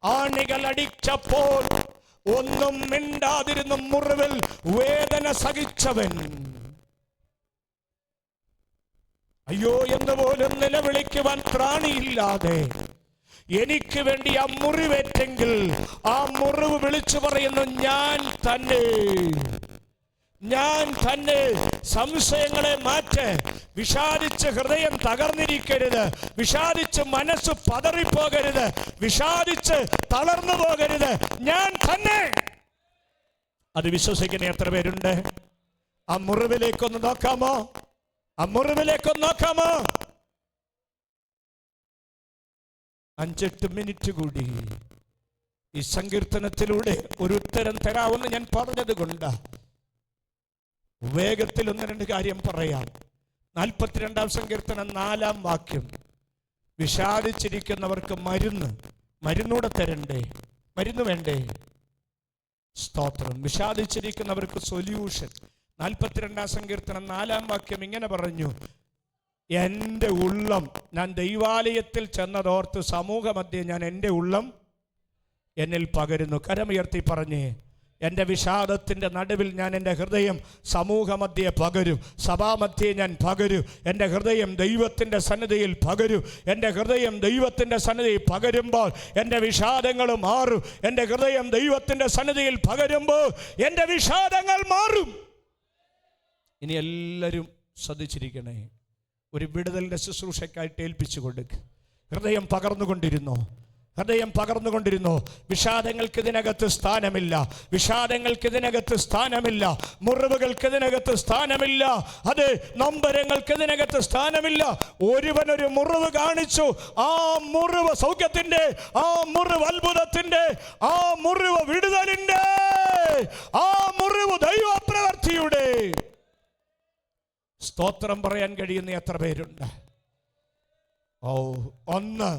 S1: ആണികൾ അടിച്ചപ്പോൾ ഒന്നും മിണ്ടാതിരുന്ന മുറിവിൽ വേദന സഹിച്ചവൻ അയ്യോ എന്ന് പോലും നിലവിളിക്കുവാൻ ത്രാണിയില്ലാതെ എനിക്ക് വേണ്ടി ആ മുറിവേറ്റെങ്കിൽ ആ മുറിവ് വിളിച്ചു പറയുന്നു, ഞാൻ തന്നെ. സംശയങ്ങളെ മാറ്റ്. വിഷാദിച്ച് ഹൃദയം തകർന്നിരിക്കരുത്, വിഷാദിച്ച് മനസ്സ് പതറിപ്പോകരുത്, വിഷാദിച്ച് തളർന്നു പോകരുത്. ഞാൻ തന്നെ. അത് വിശ്വസിക്കുന്ന എത്ര പേരുണ്ട്? ആ മുറിവിലേക്കൊന്ന് നോക്കാമോ? ആ മുറിവിലേക്കൊന്ന് നോക്കാമോ? 5-8 മിനിറ്റ് കൂടി ഈ സങ്കീർത്തനത്തിലൂടെ ഒരു ഉത്തരം തരാമെന്ന് ഞാൻ പറഞ്ഞത് കൊണ്ട് വേഗത്തിൽ 1-2 കാര്യം പറയാം. 42-ാം സങ്കീർത്തനം 4-ാം വാക്യം. വിഷാദിച്ചിരിക്കുന്നവർക്ക് മരുന്നൂടെ തരണ്ടേ? മരുന്ന് വേണ്ടേ? സ്തോത്രം. വിഷാദിച്ചിരിക്കുന്നവർക്ക് സൊല്യൂഷൻ. 42-ാം സങ്കീർത്തനം 4-ാം വാക്യം ഇങ്ങനെ പറഞ്ഞു, എൻ്റെ ഉള്ളം, ഞാൻ ദൈവാലയത്തിൽ ചെന്നതോർത്ത് സമൂഹമധ്യേ ഞാൻ എൻ്റെ ഉള്ളം എന്നിൽ പകരുന്നു. കരമുയർത്തി പറഞ്ഞേ, എൻ്റെ വിഷാദത്തിൻ്റെ നടുവിൽ ഞാൻ എൻ്റെ ഹൃദയം സമൂഹമധ്യേ പകരും, സഭാമധ്യേ ഞാൻ പകരും. എൻ്റെ ഹൃദയം ദൈവത്തിൻ്റെ സന്നിധിയിൽ പകരും. എൻ്റെ ഹൃദയം ദൈവത്തിൻ്റെ സന്നിധിയിൽ പകരുമ്പോൾ എൻ്റെ വിഷാദങ്ങൾ മാറും. എൻ്റെ ഹൃദയം ദൈവത്തിൻ്റെ സന്നിധിയിൽ പകരുമ്പോൾ എൻ്റെ വിഷാദങ്ങൾ മാറും. ഇനി എല്ലാവരും ശ്രദ്ധിച്ചിരിക്കണേ, ഒരു വിടുതലിൻ്റെ ശുശ്രൂഷയ്ക്കായിട്ട് ഏൽപ്പിച്ചു കൊടുക്കുക. ഹൃദയം പകർന്നുകൊണ്ടിരുന്നോ? ഹൃദയം പകർന്നുകൊണ്ടിരുന്നോ? വിഷാദങ്ങൾക്ക് ഇതിനകത്ത് സ്ഥാനമില്ല, വിഷാദങ്ങൾക്ക് ഇതിനകത്ത് സ്ഥാനമില്ല, മുറിവുകൾക്ക് ഇതിനകത്ത് സ്ഥാനമില്ല, അത് നൊമ്പരങ്ങൾക്ക് ഇതിനകത്ത് സ്ഥാനമില്ല. ഒരുവനൊരു മുറിവ് കാണിച്ചു, ആ മുറിവ് സൗഖ്യത്തിൻ്റെ, ആ മുറിവ് അത്ഭുതത്തിൻ്റെ, ആ മുറിവ് വിടുതലിൻ്റെ, ആ മുറിവ് ദൈവപ്രവൃത്തിയുടെ. സ്തോത്രം പറയാൻ കഴിയുന്ന എത്ര പേരുണ്ട്? ഒന്ന്,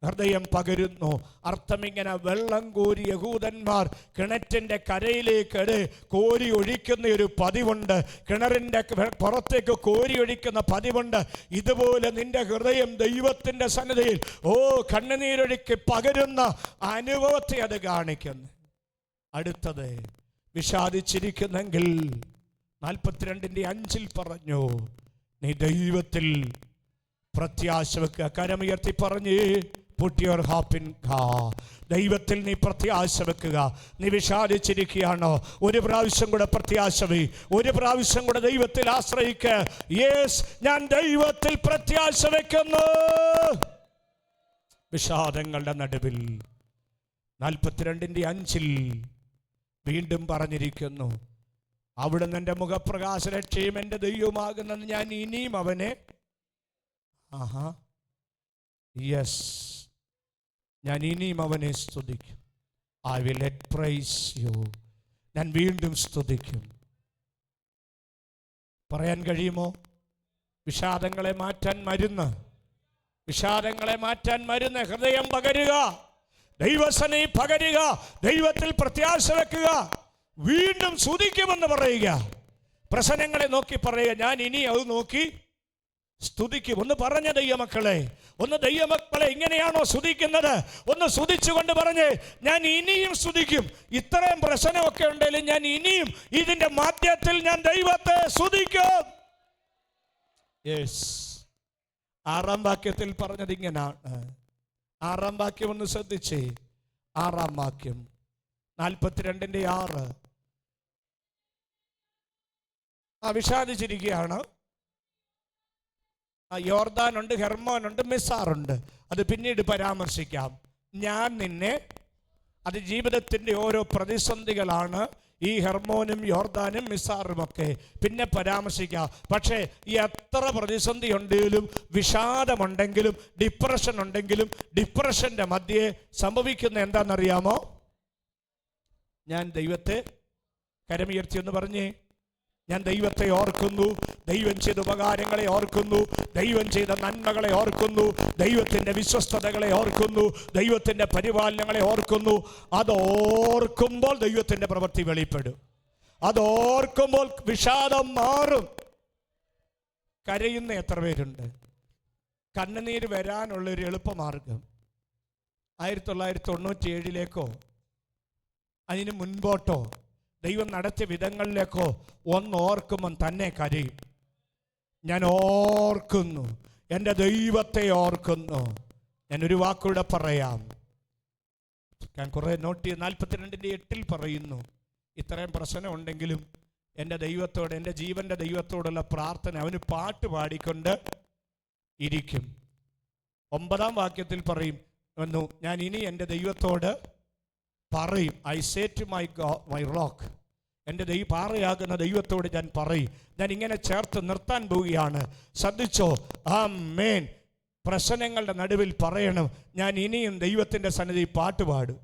S1: ഹൃദയം പകരുന്നു. അർത്ഥം ഇങ്ങനെ, വെള്ളം കോരി യഹൂദന്മാർ കിണറ്റിൻ്റെ കരയിലേക്ക് കോരി ഒഴിക്കുന്ന ഒരു പതിവുണ്ട്, കിണറിൻ്റെ പുറത്തേക്ക് കോരി ഒഴിക്കുന്ന പതിവുണ്ട്. ഇതുപോലെ നിന്റെ ഹൃദയം ദൈവത്തിൻ്റെ സന്നിധിയിൽ കണ്ണുനീരൊഴുക്കി പകരുന്ന അനുഭവത്തെ അത് കാണിക്കുന്നു. അടുത്തത്, വിഷാദിച്ചിരിക്കുന്നെങ്കിൽ 42:5 പറഞ്ഞു, നീ ദൈവത്തിൽ പ്രത്യാശ വെക്കുക. കരമുയർത്തി പറഞ്ഞേ, put your hope in God. ദൈവത്തിൽ നീ പ്രത്യാശ വെക്കുക. നീ വിഷാദിച്ചിരിക്കുകയാണോ? ഒരു പ്രാവശ്യം കൂടെ പ്രത്യാശ വേ, ഒരു പ്രാവശ്യം കൂടെ ദൈവത്തിൽ ആശ്രയിക്കുക. യേസ്, ഞാൻ ദൈവത്തിൽ പ്രത്യാശ വെക്കുന്നു. വിഷാദങ്ങളുടെ നടുവിൽ 42:5 വീണ്ടും പറഞ്ഞിരിക്കുന്നു, അവിടുന്ന് എൻ്റെ മുഖപ്രകാശ രക്ഷയും എൻ്റെ ദൈവമാകുന്നത് ഞാൻ ഇനിയും അവനെ ഞാൻ ഇനിയും അവനെ സ്തുതിക്കും. I will praise you. ഞാൻ വീണ്ടും സ്തുതിക്കും. പറയാൻ കഴിയുമോ? വിഷാദങ്ങളെ മാറ്റാൻ മരുന്ന്, വിഷാദങ്ങളെ മാറ്റാൻ മരുന്ന് ഹൃദയം പകരുക, ദൈവസന്നിധി പകരുക, ദൈവത്തിൽ പ്രത്യാശ വെക്കുക, വീണ്ടും സ്തുതിക്കുമെന്ന് പറയുക. പ്രശ്നങ്ങളെ നോക്കി പറയുക, ഞാൻ ഇനി അത് നോക്കി സ്തുതിക്കും. ഒന്ന് പറഞ്ഞ ദൈവമക്കളെ, ഒന്ന് ദൈവമക്കളെ, ഇങ്ങനെയാണോ സ്തുതിക്കുന്നത്? ഒന്ന് സ്തുതിച്ചുകൊണ്ട് പറഞ്ഞ്, ഞാൻ ഇനിയും സ്തുതിക്കും. ഇത്രയും പ്രശ്നമൊക്കെ ഉണ്ടെങ്കിലും ഞാൻ ഇനിയും ഇതിൻ്റെ മാധ്യത്തിൽ ഞാൻ ദൈവത്തെ സ്തുതിക്കും. യെസ്. 6-ാം വാക്യത്തിൽ പറഞ്ഞത് ഇങ്ങനാണ്. 6-ാം വാക്യം ഒന്ന് ശ്രദ്ധിച്ചേ. 6-ാം വാക്യം 42:6. വിഷാദിച്ചിരിക്കുകയാണ്. യോർദാനുണ്ട്, ഹെർമോനുണ്ട്, മിസാറുണ്ട്. അത് പിന്നീട് പരാമർശിക്കാം. ഞാൻ നിന്നെ, അത് ജീവിതത്തിൻ്റെ ഓരോ പ്രതിസന്ധികളാണ്. ഈ ഹെർമോനും യോർദാനും മിസാറുമൊക്കെ പിന്നെ പരാമർശിക്കാം. പക്ഷേ എത്ര പ്രതിസന്ധി ഉണ്ടെങ്കിലും, വിഷാദമുണ്ടെങ്കിലും, ഡിപ്രഷൻ ഉണ്ടെങ്കിലും, ഡിപ്രഷൻ്റെ മധ്യേ സംഭവിക്കുന്ന എന്താണെന്നറിയാമോ? ഞാൻ ദൈവത്തെ, കരമുയർത്തി എന്ന് പറഞ്ഞേ, ഞാൻ ദൈവത്തെ ഓർക്കുന്നു, ദൈവം ചെയ്ത ഉപകാരങ്ങളെ ഓർക്കുന്നു, ദൈവം ചെയ്ത നന്മകളെ ഓർക്കുന്നു, ദൈവത്തിൻ്റെ വിശ്വസ്തതകളെ ഓർക്കുന്നു, ദൈവത്തിൻ്റെ പരിപാലനങ്ങളെ ഓർക്കുന്നു. അതോർക്കുമ്പോൾ ദൈവത്തിൻ്റെ പ്രവൃത്തി വെളിപ്പെടും. അതോർക്കുമ്പോൾ വിഷാദം മാറും. കരയുന്ന എത്ര പേരുണ്ട്? കണ്ണുനീര് വരാനുള്ളൊരു എളുപ്പമാർഗം 1997 അതിന് മുൻപോട്ടോ ദൈവം നടത്തിയ വിധങ്ങളിലേക്കോ ഓർക്കുമ്പം തന്നെ കരയും. ഞാൻ ഓർക്കുന്നു, എൻ്റെ ദൈവത്തെ ഓർക്കുന്നു. ഞാനൊരു വാക്കൂടെ പറയാം. ഞാൻ കുറേ നോട്ട് ചെയ്ത് 42:8 പറയുന്നു, ഇത്രയും പ്രശ്നം ഉണ്ടെങ്കിലും എൻ്റെ ദൈവത്തോട്, എൻ്റെ ജീവൻ്റെ ദൈവത്തോടുള്ള പ്രാർത്ഥന അവന് പാട്ട് പാടിക്കൊണ്ട് ഇരിക്കും. 9-ാം വാക്യത്തിൽ പറയും, ഞാൻ ഇനി എൻ്റെ ദൈവത്തോട് പറയും. I say to my rock, എൻ്റെ പാറയാകുന്ന ദൈവത്തോട് ഞാൻ പറയും. ഞാൻ ഇങ്ങനെ ചേർത്ത് നിർത്താൻ പോവുകയാണ്. ശ്രദ്ധിച്ചോ? ആമേൻ. പ്രശ്നങ്ങളുടെ നടുവിൽ പറയണം, ഞാൻ ഇനിയും ദൈവത്തിൻ്റെ സന്നിധി പാട്ട് പാടും.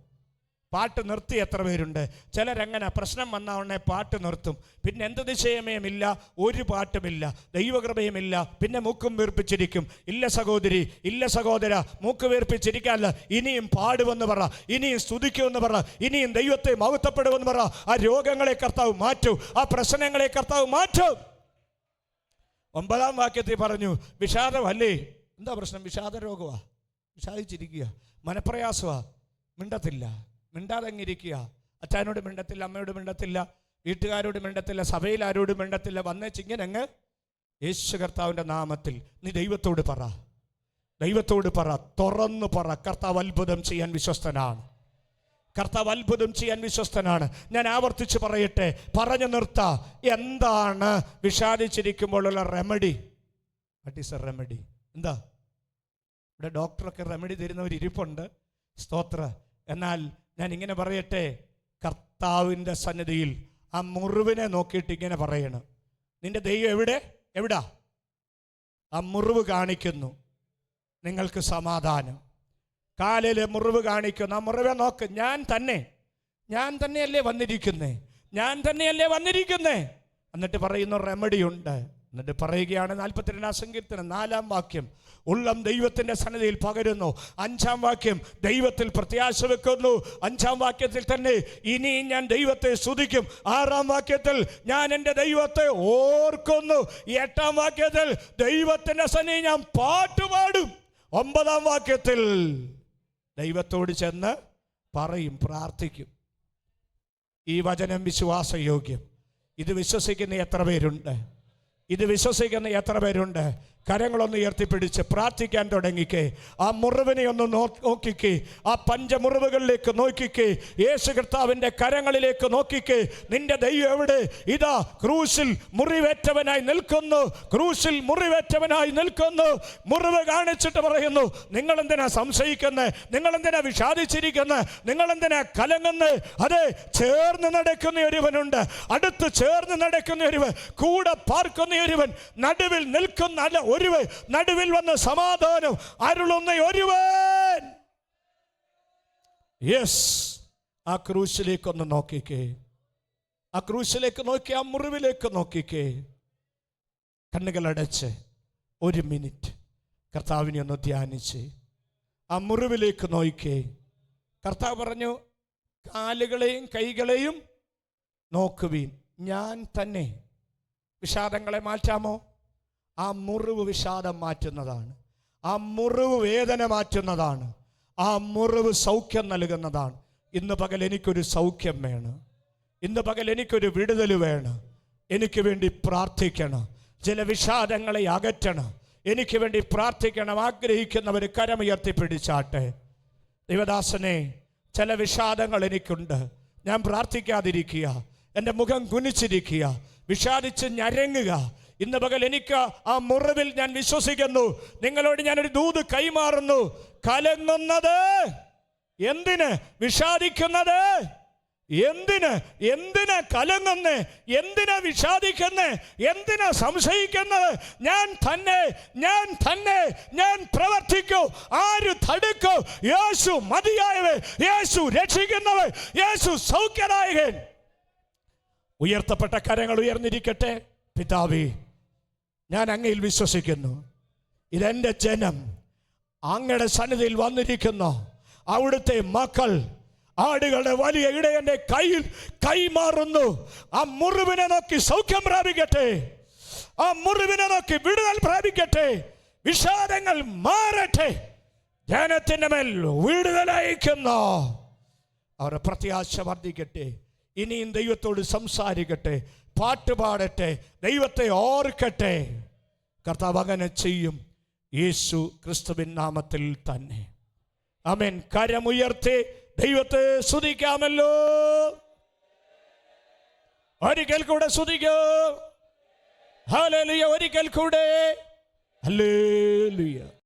S1: പാട്ട് നിർത്തി എത്ര പേരുണ്ട്? ചിലരങ്ങനെ പ്രശ്നം വന്ന ഉടനെ പാട്ട് നിർത്തും. പിന്നെ എന്ത് നിശ്ചയമേമില്ല, ഒരു പാട്ടുമില്ല, ദൈവകൃപയുമില്ല, പിന്നെ മൂക്കും വീർപ്പിച്ചിരിക്കും. ഇല്ല സഹോദരി, ഇല്ല സഹോദര, മൂക്ക് വീർപ്പിച്ചിരിക്കാല്ല. ഇനിയും പാടുമെന്ന് പറ, ഇനിയും സ്തുതിക്കുമെന്ന് പറ, ഇനിയും ദൈവത്തെ മഹത്വപ്പെടുമെന്ന് പറ. ആ രോഗങ്ങളെ കർത്താവ് മാറ്റും, ആ പ്രശ്നങ്ങളെ കർത്താവ് മാറ്റും. 9-ാം വാക്യത്തിൽ പറഞ്ഞു, വിഷാദമല്ലേ? എന്താ പ്രശ്നം? വിഷാദ രോഗമാ, വിഷാദിച്ചിരിക്കുക, മനപ്രയാസമാ, മിണ്ടത്തില്ല, മിണ്ടാതെങ്ങിരിക്കുക. അച്ഛനോട് മിണ്ടത്തില്ല, അമ്മയോട് മിണ്ടത്തില്ല, വീട്ടുകാരോട് മിണ്ടത്തില്ല, സഭയിൽ ആരോടും മിണ്ടത്തില്ല. വന്നേച്ചിങ്ങനങ്ങ് യേശു കർത്താവിൻ്റെ നാമത്തിൽ നീ ദൈവത്തോട് പറ, ദൈവത്തോട് പറ, തുറന്നു പറ. കർത്താവ് അത്ഭുതം ചെയ്യാൻ വിശ്വസ്തനാണ്. കർത്താവ് അത്ഭുതം ചെയ്യാൻ വിശ്വസ്തനാണ്. ഞാൻ ആവർത്തിച്ച് പറയട്ടെ, പറഞ്ഞു നിർത്താ. എന്താണ് വിഷാദിച്ചിരിക്കുമ്പോഴുള്ള remedy? What is a remedy? എന്താ? ഇവിടെ ഡോക്ടറൊക്കെ റെമഡി തരുന്നവർ ഇരിപ്പുണ്ട്, സ്തോത്ര. എന്നാൽ ഞാൻ ഇങ്ങനെ പറയട്ടെ, കർത്താവിൻ്റെ സന്നിധിയിൽ ആ മുറിവിനെ നോക്കിയിട്ട് ഇങ്ങനെ പറയണം, നിന്റെ ദൈവം എവിടാ? ആ മുറിവ് കാണിക്കുന്നു, നിങ്ങൾക്ക് സമാധാനം. കാലിലെ മുറിവ് കാണിക്കുന്നു, ആ മുറിവെ നോക്ക്. ഞാൻ തന്നെയല്ലേ വന്നിരിക്കുന്നേ. എന്നിട്ട് പറയുന്ന റെമഡി ഉണ്ട്. എന്നിട്ട് പറയുകയാണ് 42-ാം സങ്കീർത്തനം 4-ാം വാക്യം, ഉള്ളം ദൈവത്തിൻ്റെ സന്നിധിയിൽ പകരുന്നു. 5-ാം വാക്യം, ദൈവത്തിൽ പ്രത്യാശ വെക്കുന്നു. 5-ാം വാക്യത്തിൽ തന്നെ ഇനി ഞാൻ ദൈവത്തെ സ്തുതിക്കും. 6-ാം വാക്യത്തിൽ ഞാൻ എൻ്റെ ദൈവത്തെ ഓർക്കുന്നു. 8-ാം വാക്യത്തിൽ ദൈവത്തിൻ്റെ സന്നിധിയിൽ ഞാൻ പാട്ടുപാടും. 9-ാം വാക്യത്തിൽ ദൈവത്തോട് ചെന്ന് പറയും, പ്രാർത്ഥിക്കും. ഈ വചനം വിശ്വാസയോഗ്യം. ഇത് വിശ്വസിക്കുന്ന എത്ര പേരുണ്ട്? കരങ്ങളൊന്ന് ഉയർത്തിപ്പിടിച്ച് പ്രാർത്ഥിക്കാൻ തുടങ്ങിക്കേ. ആ മുറിവിനെ ഒന്ന് നോക്കിക്കേ. ആ പഞ്ചമുറിവുകളിലേക്ക് നോക്കിക്കേ. യേശു കർത്താവിൻ്റെ കരങ്ങളിലേക്ക് നോക്കിക്കേ. നിന്റെ ദൈവം എവിടെ? ഇതാ ക്രൂശിൽ മുറിവേറ്റവനായി നിൽക്കുന്നു. മുറിവ് കാണിച്ചിട്ട് പറയുന്നു, നിങ്ങളെന്തിനാ സംശയിക്കുന്നത്? നിങ്ങളെന്തിനാ വിഷാദിച്ചിരിക്കുന്നത്? നിങ്ങളെന്തിനാ കലങ്ങുന്നത്? അതെ, ചേർന്ന് നടക്കുന്ന ഒരുവനുണ്ട്, അടുത്ത് ചേർന്ന് നടക്കുന്ന ഒരുവൻ, കൂടെ പാർക്കുന്ന ഒരുവൻ, നടുവിൽ നിൽക്കുന്ന ഒരുവൻ, നടുവിൽ വന്ന് സമാധാനം അരുളുന്ന ഒരുവൻ. യെസ്, ആ ക്രൂശിലേക്കൊന്ന് നോക്കിക്കേ. ആ ക്രൂശിലേക്ക് നോക്കി, ആ മുറിവിലേക്ക് നോക്കിക്കേ. കണ്ണുകൾ അടച്ച് 1 മിനിറ്റ് കർത്താവിനെ ഒന്ന് ധ്യാനിച്ച് ആ മുറിവിലേക്ക് നോക്കിക്കേ. കർത്താവ് പറഞ്ഞു, കാലുകളെയും കൈകളെയും നോക്കുവീൻ, ഞാൻ തന്നെ. വിഷാദങ്ങളെ മാറ്റാമോ? ആ മുറിവ് വിഷാദം മാറ്റുന്നതാണ്. ആ മുറിവ് വേദന മാറ്റുന്നതാണ്. ആ മുറിവ് സൗഖ്യം നൽകുന്നതാണ്. ഇന്ന് പകൽ എനിക്കൊരു സൗഖ്യം വേണം. ഇന്ന് പകൽ എനിക്കൊരു വിടുതൽ വേണം. എനിക്ക് വേണ്ടി പ്രാർത്ഥിക്കണം. ചില വിഷാദങ്ങളെ അകറ്റണം. എനിക്ക് വേണ്ടി പ്രാർത്ഥിക്കണം. ആഗ്രഹിക്കുന്നവർ കരമുയർത്തിപ്പിടിച്ചാട്ടെ. ദൈവദാസനെ, ചില വിഷാദങ്ങൾ എനിക്കുണ്ട്. ഞാൻ പ്രാർത്ഥിക്കാതിരിക്കുക, എൻ്റെ മുഖം കുനിച്ചിരിക്കുക, വിഷാദിച്ച് ഞരങ്ങുക. ഇന്ന് പകൽ എനിക്ക് ആ മുറിവിൽ ഞാൻ വിശ്വസിക്കുന്നു. നിങ്ങളോട് ഞാനൊരു ദൂത് കൈമാറുന്നു. കലങ്ങുന്നത് എന്തിന്? വിഷാദിക്കുന്നത് എന്തിന് കലങ്ങുന്നേ? എന്തിനാ വിഷാദിക്കുന്നേ? എന്തിനാ സംശയിക്കുന്നത്? ഞാൻ പ്രവർത്തിക്കൂ. ആര് തടുക്കൂ? യേശു മതിയായവൻ, യേശു രക്ഷിക്കുന്നവൻ, യേശു സൗഖ്യദായകൻ. ഉയർത്തപ്പെട്ട കരങ്ങൾ ഉയർന്നിരിക്കട്ടെ. പിതാവേ, ഞാൻ അങ്ങയിൽ വിശ്വസിക്കുന്നു. ഇതെൻ്റെ ജനം, അങ്ങയുടെ സന്നിധിയിൽ വന്നിരിക്കുന്നു. അവിടുത്തെ മക്കൾ ആടുകളുടെ വലിയ ഇടയന്റെ കയ്യിൽ കൈമാറുന്നു. ആ മുറിവിനെ നോക്കി സൗഖ്യം പ്രാപിക്കട്ടെ, ആ മുറിവിനെ നോക്കി വിടുതൽ പ്രാപിക്കട്ടെ, വിഷാദങ്ങൾ മാറട്ടെ. ജനത്തിൻ്റെ മേൽ വിടുതൽ അയക്കുന്നു. അവരുടെ പ്രത്യാശ വർദ്ധിക്കട്ടെ. ഇനിയും ദൈവത്തോട് സംസാരിക്കട്ടെ, പാട്ടുപാടട്ടെ, ദൈവത്തെ ഓർക്കട്ടെ. കർത്താവ് അങ്ങനെ ചെയ്യും, യേശു ക്രിസ്തുവിൻ നാമത്തിൽ തന്നെ. ആമേൻ. കരമുയർത്തി ദൈവത്തെ സ്തുതിക്കാമല്ലോ. ഒരിക്കൽ കൂടെ സ്തുതിക്കൂ. ഹല്ലേലൂയ. ഒരിക്കൽ കൂടെ ഹല്ലേലൂയ.